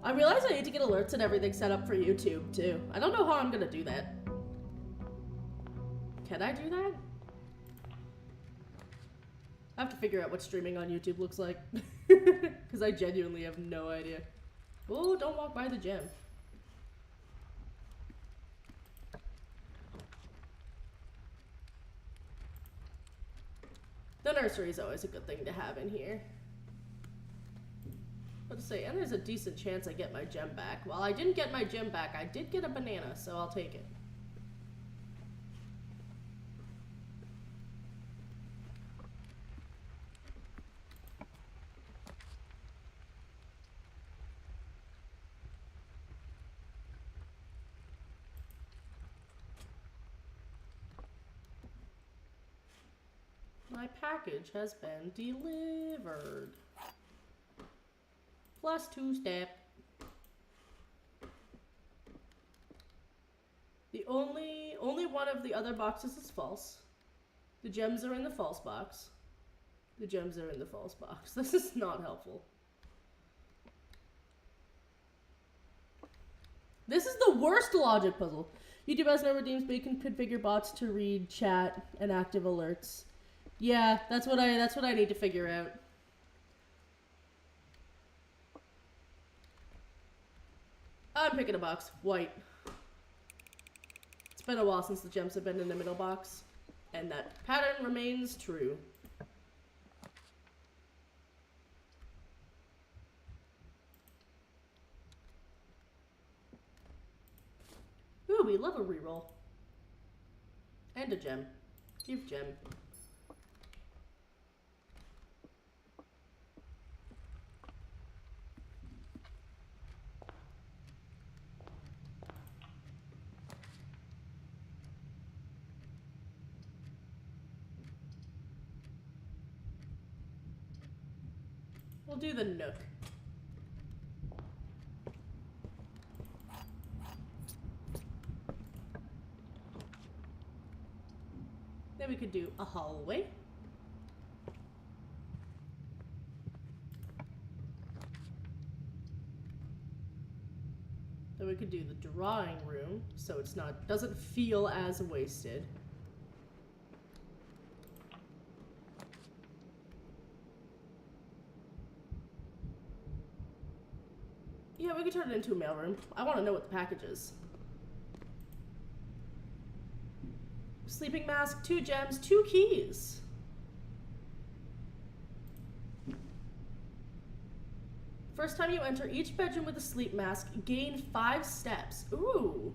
I realize I need to get alerts and everything set up for YouTube too. I don't know how I'm gonna do that. Can I do that? I have to figure out what streaming on YouTube looks like. Because I genuinely have no idea. Oh, don't walk by the gym. The nursery is always a good thing to have in here. Let's see, and there's a decent chance I get my gem back. Well, I didn't get my gem back. I did get a banana, so I'll take it. My package has been delivered. Plus 2 step. The only one of the other boxes is false. The gems are in the false box. The gems are in the false box. This is not helpful. This is the worst logic puzzle. YouTube has no redeems, but you can configure bots to read chat and active alerts. Yeah, that's what I need to figure out. I'm picking a box. White. It's been a while since the gems have been in the middle box. And that pattern remains true. Ooh, we love a reroll. And a gem. Give gem. We'll do the nook. Then we could do a hallway. Then we could do the drawing room, so it's not doesn't feel as wasted. Yeah, we could turn it into a mailroom. I want to know what the package is. Sleeping mask, 2 gems, 2 keys. First time you enter each bedroom with a sleep mask, gain 5 steps. Ooh.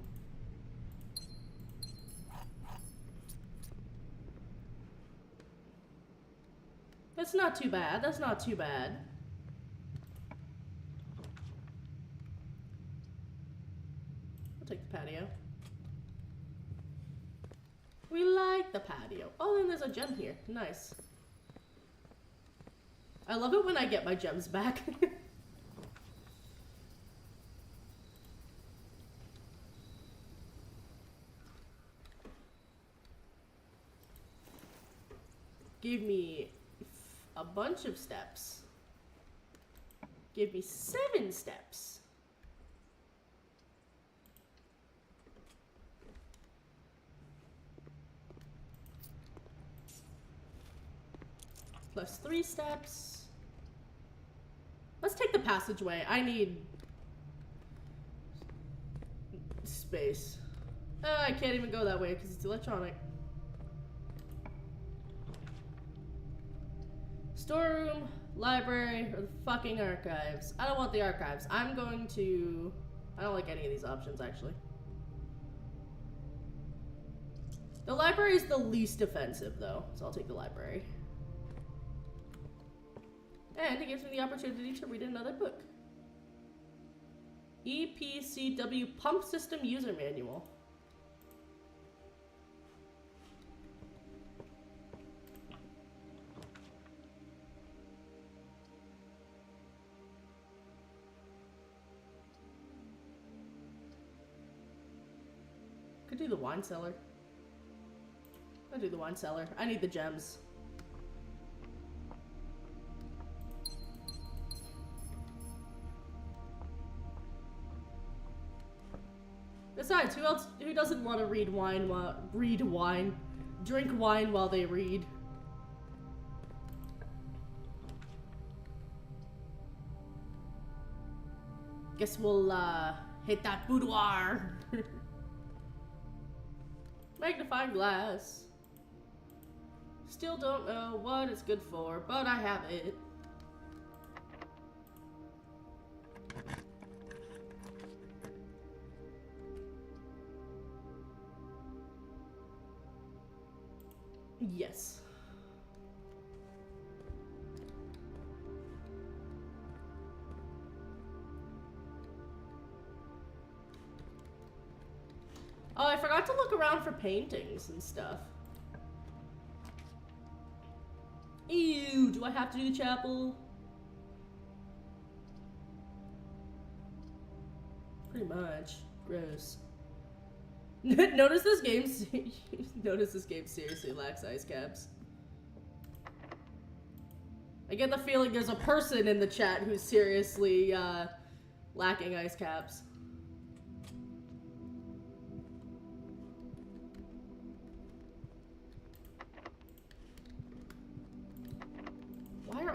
That's not too bad. That's not too bad. I'll take the patio. We like the patio. Oh, and there's a gem here. Nice. I love it when I get my gems back. Give me a bunch of steps. Give me 7 steps. Plus 3 steps. Let's take the passageway. I need space. I can't even go that way because it's electronic. Storeroom, library, or the fucking archives. I don't want the archives. I don't like any of these options, actually. The library is the least offensive, though, so I'll take the library. And it gives me the opportunity to read another book. EPCW Pump System User Manual. Could do the wine cellar. I'll do the wine cellar. I need the gems. Besides, who doesn't want to drink wine while they read? Guess we'll, hit that boudoir. Magnifying glass. Still don't know what it's good for, but I have it. Yes. Oh, I forgot to look around for paintings and stuff. Ew, do I have to do the chapel? Pretty much. Gross. Notice this game seriously lacks ice caps. I get the feeling there's a person in the chat who's seriously lacking ice caps.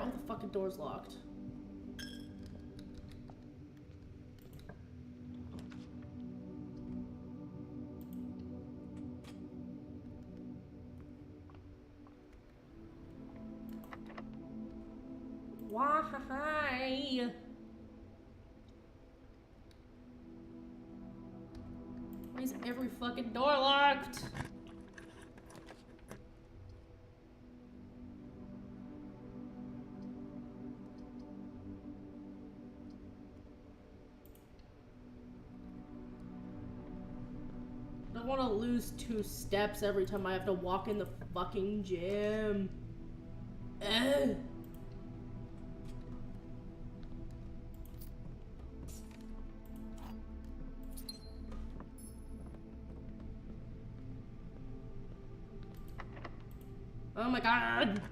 Oh, the fucking door's locked. Why? Why is every fucking door locked? I don't want to lose 2 steps every time I have to walk in the fucking gym. Ugh. Oh my god!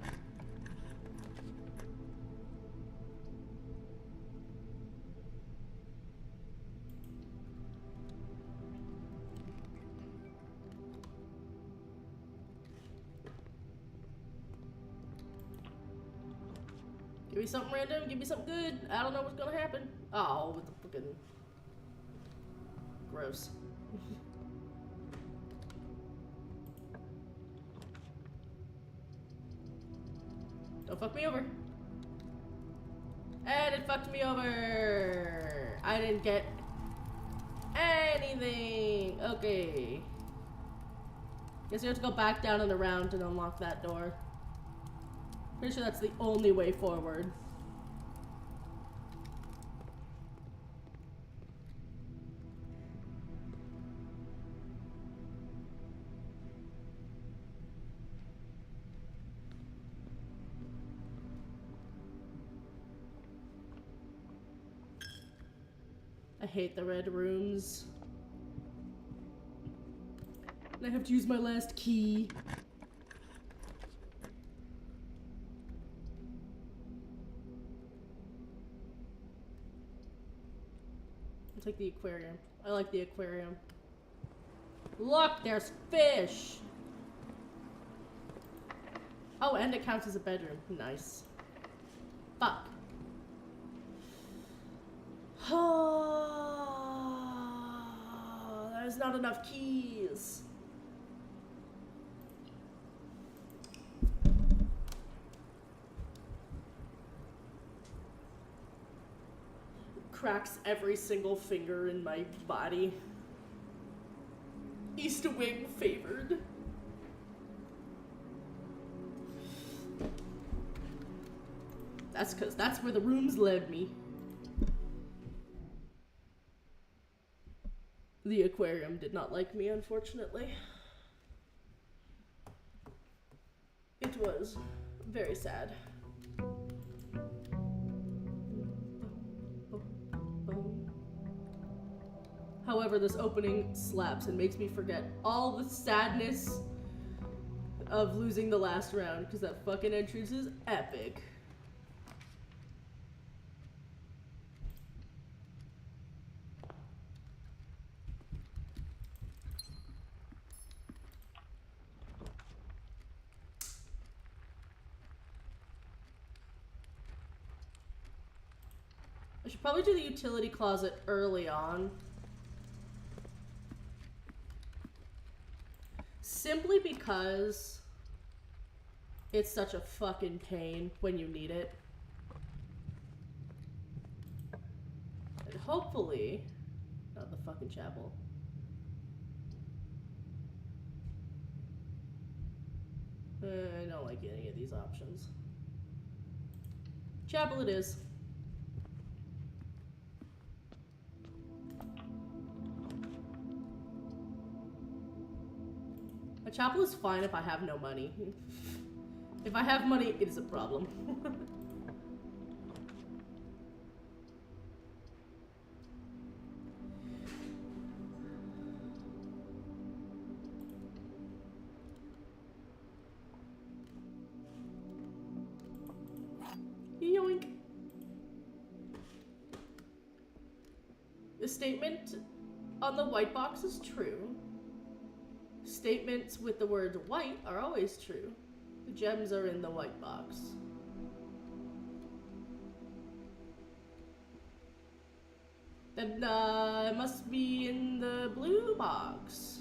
Give me something random, give me something good. I don't know what's gonna happen. Oh, with the fucking... Gross. Don't fuck me over. And it fucked me over. I didn't get anything. Okay. Guess we have to go back down and around and unlock that door. Pretty sure that's the only way forward. I hate the red rooms. And I have to use my last key. I'll take the aquarium. I like the aquarium. Look, there's fish! Oh, and it counts as a bedroom. Nice. Fuck. Oh, there's not enough keys. Cracks every single finger in my body. East wing favored. That's because that's where the rooms led me. The aquarium did not like me, unfortunately. It was very sad. However, this opening slaps and makes me forget all the sadness of losing the last round, because that fucking entrance is epic. I should probably do the utility closet early on. Simply because it's such a fucking pain when you need it. And hopefully, not the fucking chapel. I don't like any of these options. Chapel it is. A chapel is fine if I have no money. If I have money, it is a problem. Yoink. The statement on the white box is true. Statements with the word white are always true. The gems are in the white box. Then, it must be in the blue box.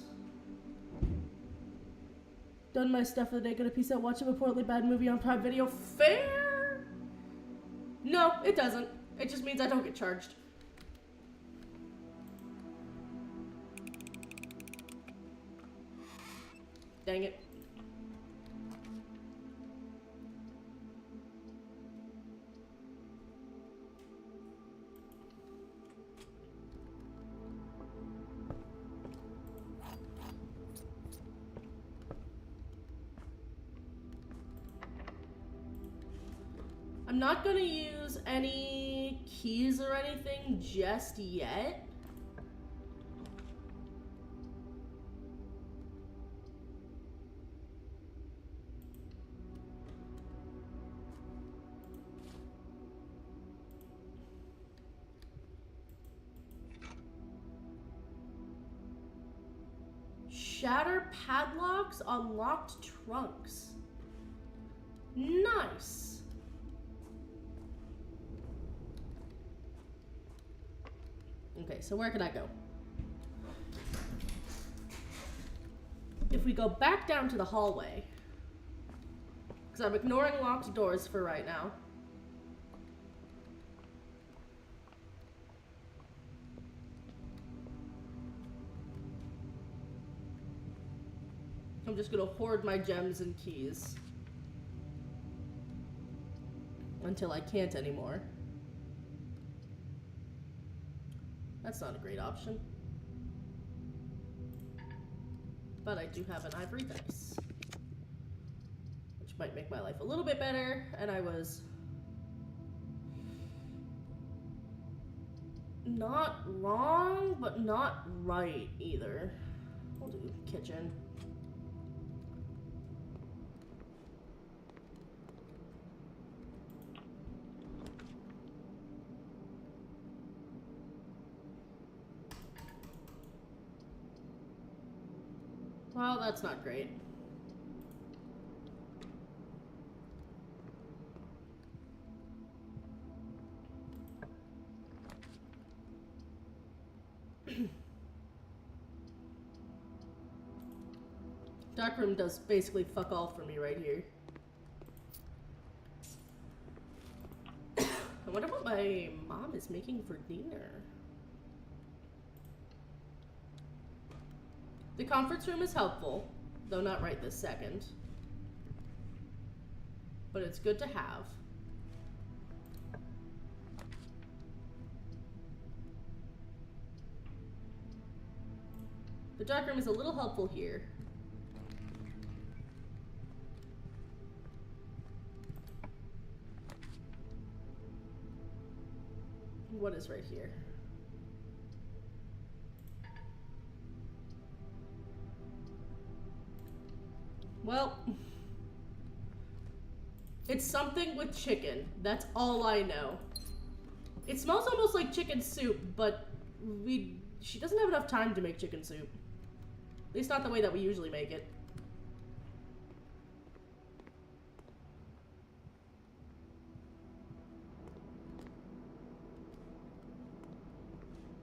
Done my stuff for the day. Gonna peace out. Watch a reportedly bad movie on Prime Video. Fair? No, it doesn't. It just means I don't get charged. Dang it. I'm not gonna use any keys or anything just yet. Shatter padlocks on locked trunks. Nice. Okay, so where can I go? If we go back down to the hallway, because I'm ignoring locked doors for right now. I'm just gonna hoard my gems and keys until I can't anymore. That's not a great option. But I do have an ivory dice, which might make my life a little bit better, and I was not wrong, but not right either. We'll do kitchen. Well, that's not great. Darkroom does basically fuck all for me right here. I wonder what my mom is making for dinner. The conference room is helpful, though not right this second. But it's good to have. The dark room is a little helpful here. What is right here? Well, it's something with chicken. That's all I know. It smells almost like chicken soup, but she doesn't have enough time to make chicken soup. At least not the way that we usually make it.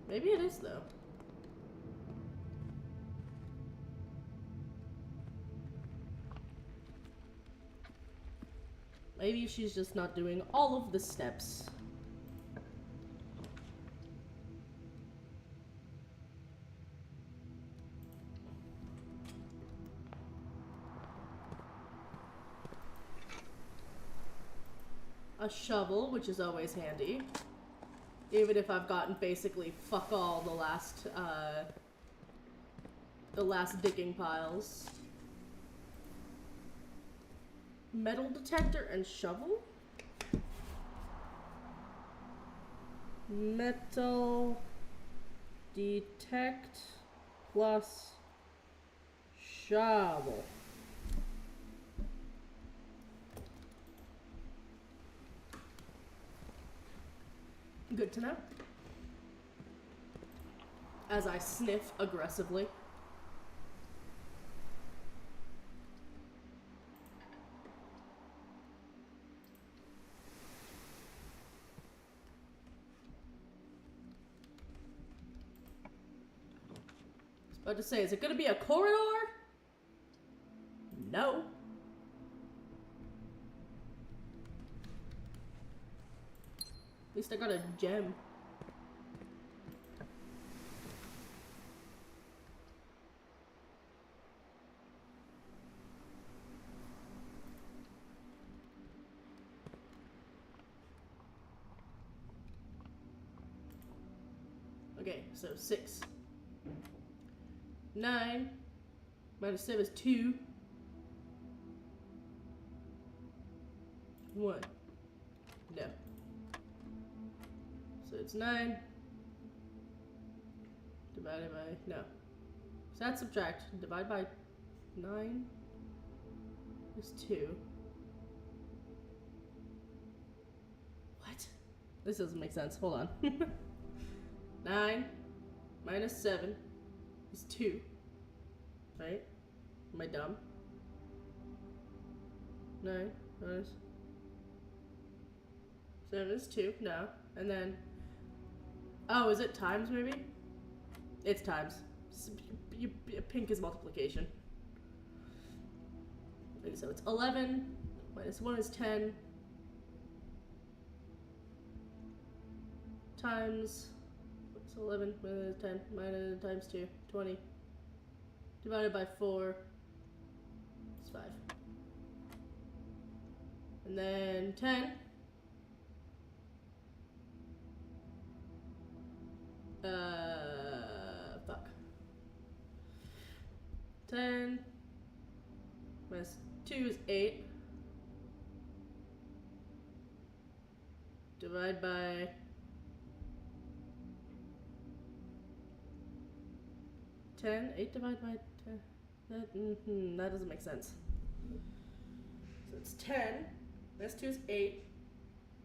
Maybe it is, though. Maybe she's just not doing all of the steps. A shovel, which is always handy. Even if I've gotten basically fuck all the last digging piles. Metal detector and shovel? Metal detect plus shovel. Good to know. As I sniff aggressively. About to say, is it gonna be a corridor? No. At least I got a gem. Okay, so 6. 9 minus 7 is 2. 1. No. So it's 9 divided by, no. So that's subtract. Divide by 9 is 2. What? This doesn't make sense. Hold on. 9 minus 7 is 2. Right? Am I dumb? 9 minus 7 is 2. No. And then, oh, is it times maybe? It's times. Pink is multiplication. Okay, so it's 11 minus 1 is 10 times, so 11 minus 10 minus times 2, 20 divided by 4 is 5. And then 10 fuck. 10 minus 2 is 8. Divide by 10. 8 divided by 10. That doesn't make sense. So it's 10. Minus 2 is 8.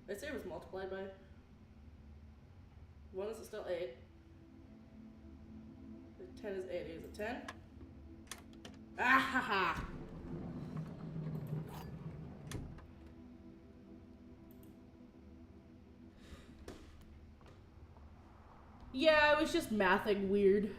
Let's say it was multiplied by 1 is still 8. 10 is 8. Is it 10? Ah ha ha! Yeah, I was just mathing weird.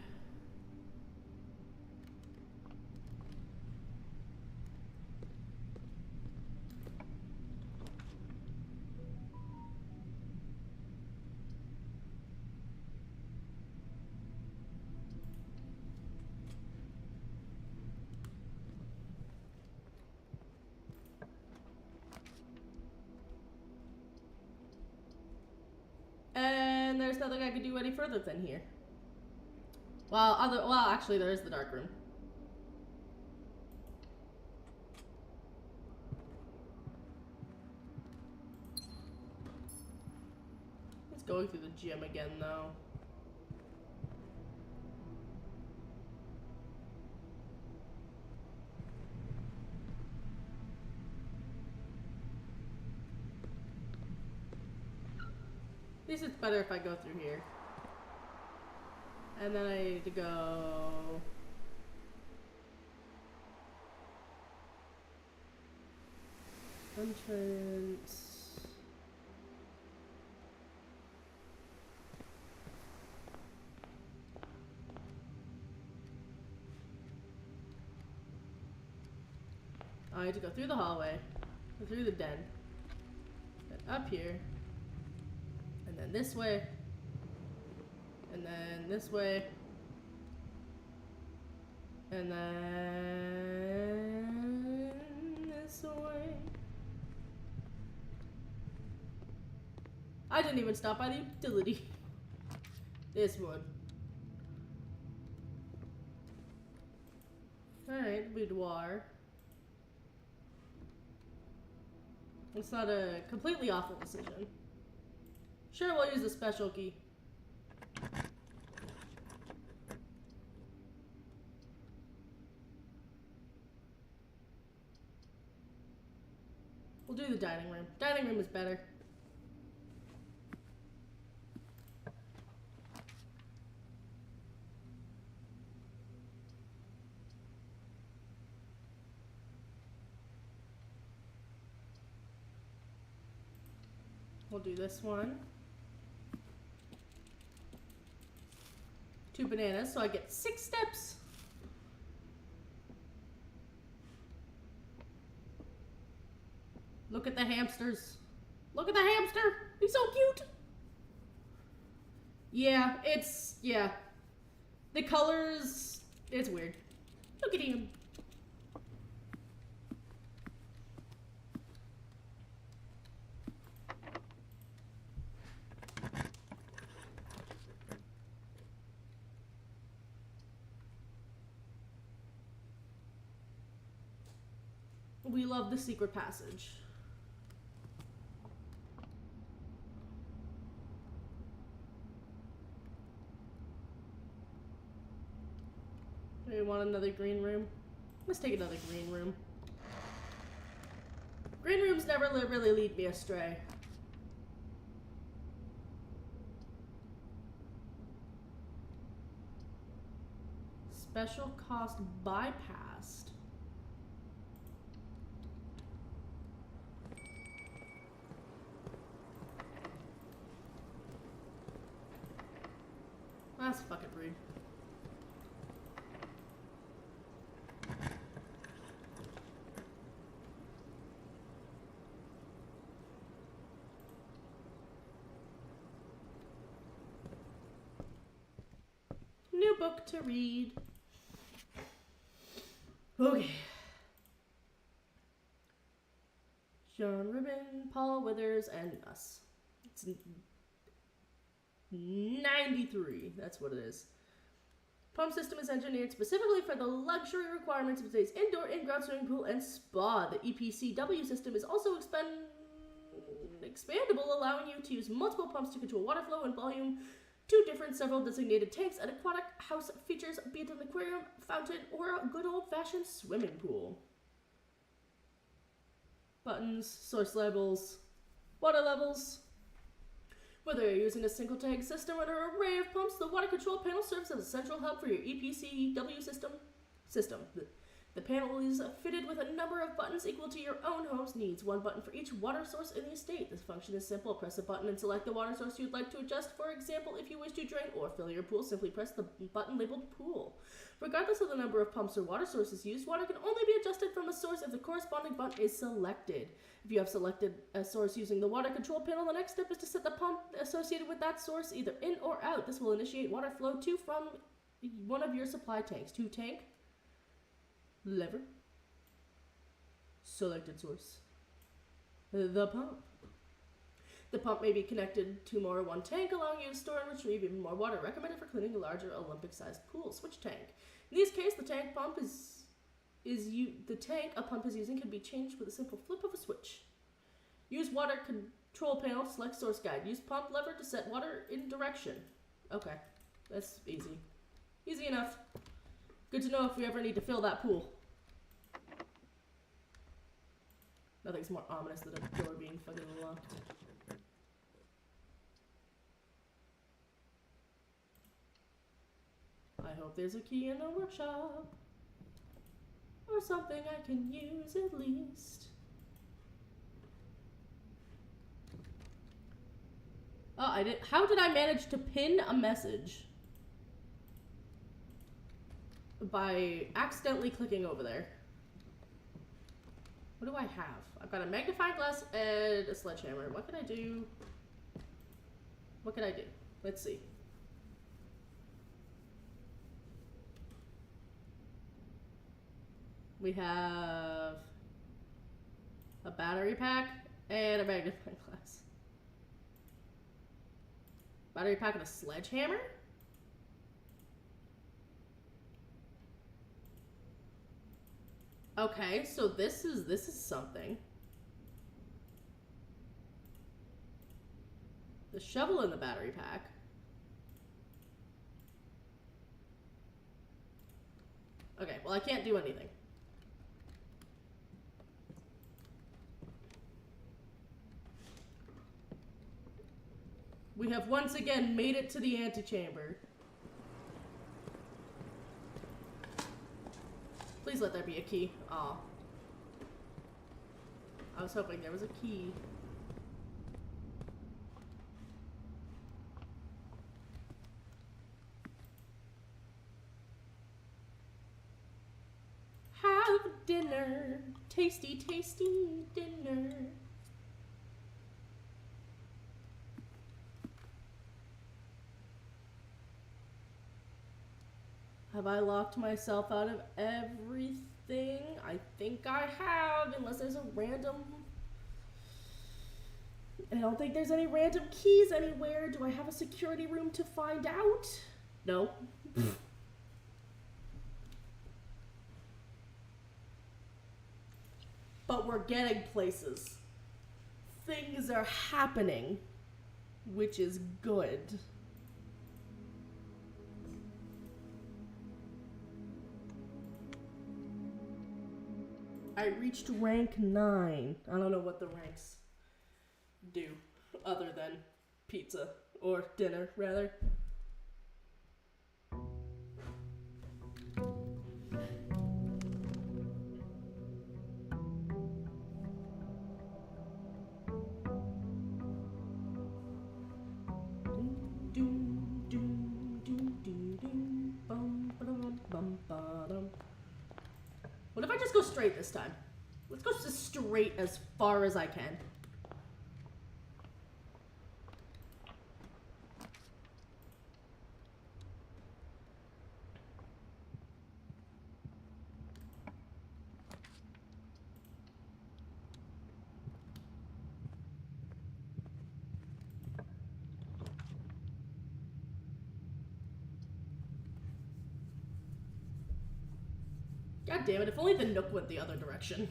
And there's nothing I could do any further than here. Well, actually there is the dark room. It's going through the gym again though. At least it's better if I go through here. And then I need to go... entrance... I need to go through the hallway, go through the den, then up here, and then this way, and then this way, and then this way. I didn't even stop by the utility. This one. Alright, boudoir. It's not a completely awful decision. Sure, we'll use the special key. We'll do the dining room. Dining room is better. We'll do this one. 2 bananas, so I get 6 steps. Look at the hamsters. Look at the hamster. He's so cute. Yeah, yeah. The colors, it's weird. Look at him. We love the secret passage. Do we want another green room? Let's take another green room. Green rooms never really lead me astray. Special cost bypassed. That's fucking rude. New book to read. Okay. John Ribbon, Paul Withers, and us. It's 93. That's what it is. Pump system is engineered specifically for the luxury requirements of today's indoor, in-ground swimming pool and spa. The EPCW system is also expandable, allowing you to use multiple pumps to control water flow and volume. 2 different, several designated tanks. An aquatic house features be it an aquarium, fountain, or a good old-fashioned swimming pool. Buttons, source levels, water levels. Whether you're using a single tank system or an array of pumps, the water control panel serves as a central hub for your EPCW system. The panel is fitted with a number of buttons equal to your own home's needs. 1 button for each water source in the estate. This function is simple. Press a button and select the water source you'd like to adjust. For example, if you wish to drain or fill your pool, simply press the button labeled pool. Regardless of the number of pumps or water sources used, water can only be adjusted from a source if the corresponding button is selected. If you have selected a source using the water control panel, the next step is to set the pump associated with that source either in or out. This will initiate water flow to from one of your supply tanks. 2 tank, lever, selected source, the pump. The pump may be connected to more than 1 tank, allowing you to store and retrieve even more water. Recommended for cleaning a larger Olympic-sized pool. Switch tank. In this case, the tank a pump is using can be changed with a simple flip of a switch. Use water control panel. Select source guide. Use pump lever to set water in direction. Okay, that's easy. Easy enough. Good to know if we ever need to fill that pool. Nothing's more ominous than a door being fucking locked. I hope there's a key in the workshop. Or something I can use at least. Oh, how did I manage to pin a message? By accidentally clicking over there. What do I have? I've got a magnifying glass and a sledgehammer. What can I do? What can I do? Let's see. We have a battery pack and a magnifying glass. Battery pack and a sledgehammer? Okay, so this is something. The shovel in the battery pack. Okay, well I can't do anything. We have once again made it to the antechamber. Please let there be a key. Aw. I was hoping there was a key. dinner. Tasty, tasty dinner. Have I locked myself out of everything? I think I have, unless there's a random... I don't think there's any random keys anywhere. Do I have a security room to find out? No. But we're getting places. Things are happening, which is good. I reached rank 9. I don't know what the ranks do other than pizza or dinner, rather. What if I just go straight this time? Let's go just straight as far as I can. God damn it, if only the Nook went the other direction.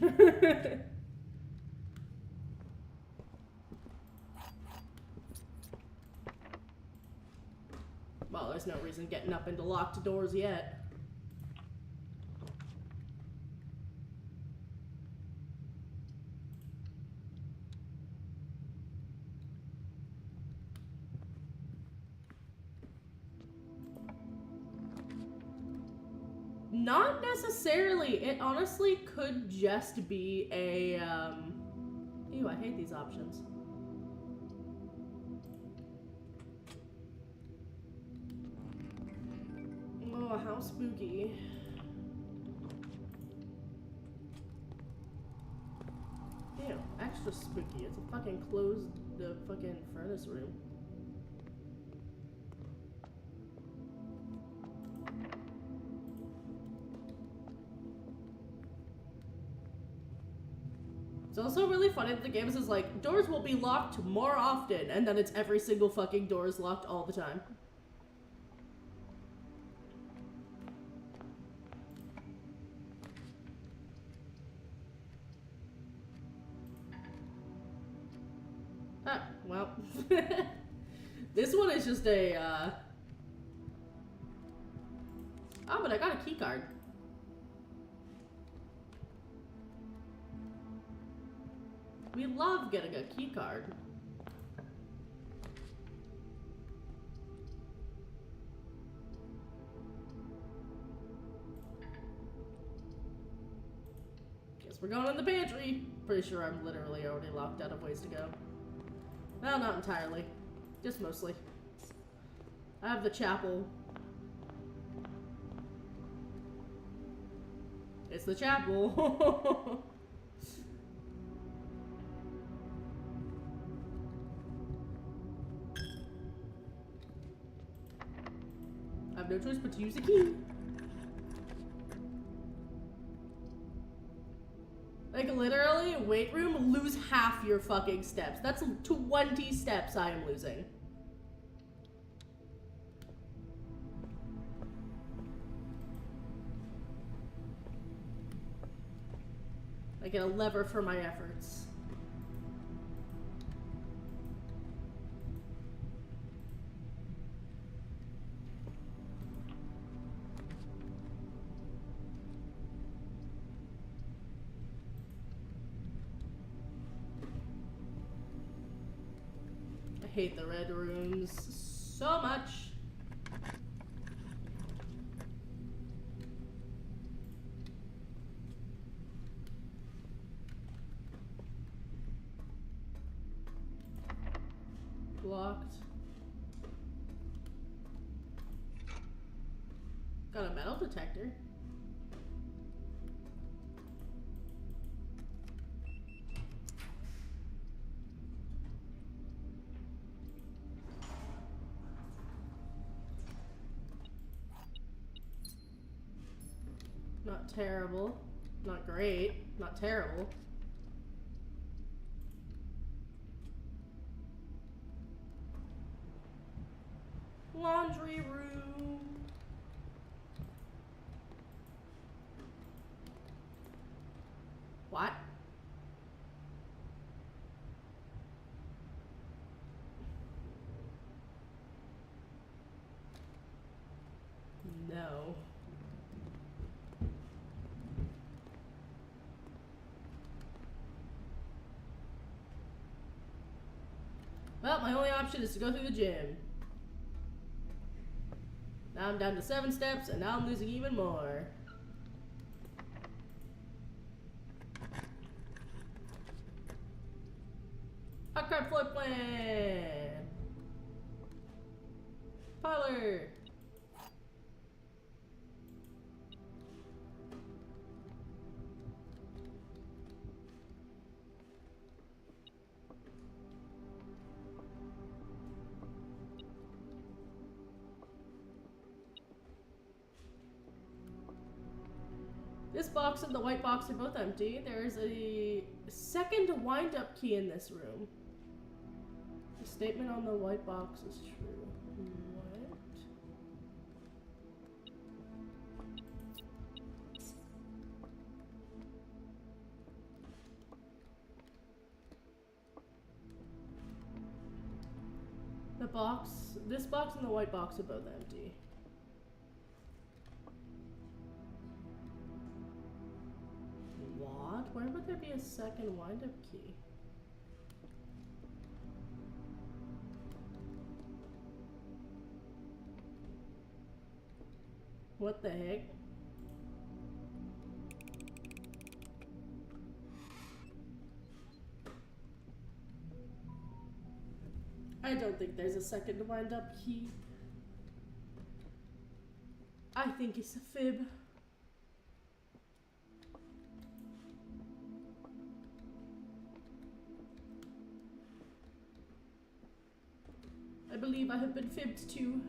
Well, there's no reason getting up into locked doors yet. Not necessarily. It honestly could just be a, Ew, I hate these options. Oh, how spooky. Ew, extra spooky. It's a fucking closed, fucking furnace room. It's also really funny that the game is like, doors will be locked more often, and then it's every single fucking door is locked all the time. Ah, well. This one is just a, Oh, but I got a key card. We love getting a key card. Guess we're going in the pantry. Pretty sure I'm literally already locked out of ways to go. Well, not entirely. Just mostly. I have the chapel. It's the chapel. I have no choice but to use the key. Like, literally, weight room, lose half your fucking steps. That's 20 steps I am losing. I get a lever for my efforts. I hate the red rooms so much. Blocked. Got a metal detector. terrible. Not great. Not terrible. Laundry room. What? No. Well, my only option is to go through the gym. Now I'm down to 7 steps, and now I'm losing even more. Hot card floor plan. Parlor. This box and the white box are both empty. There's a second wind-up key in this room. The statement on the white box is true. What? The box, this box and the white box are both empty. What? Where would there be a second wind-up key? What the heck? I don't think there's a second wind-up key. I think it's a fib. I believe I have been fibbed to.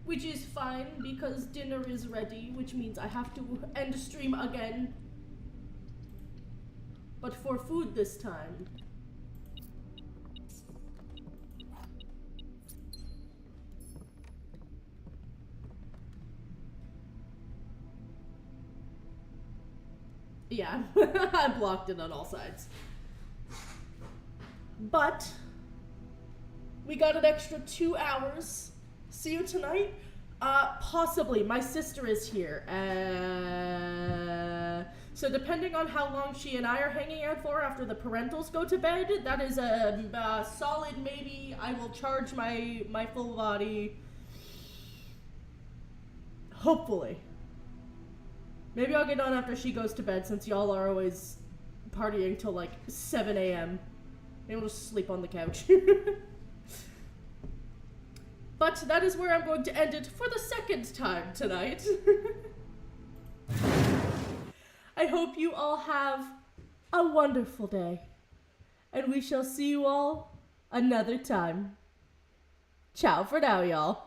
Which is fine, because dinner is ready, which means I have to end stream again. But for food this time. Yeah, I blocked it on all sides. But we got an extra 2 hours. See you tonight? Possibly. My sister is here. So depending on how long she and I are hanging out for after the parentals go to bed, that is a solid maybe. I will charge my full body. Hopefully. Maybe I'll get on after she goes to bed, since y'all are always partying till like 7 a.m. Maybe we'll just sleep on the couch. But that is where I'm going to end it for the second time tonight. I hope you all have a wonderful day. And we shall see you all another time. Ciao for now, y'all.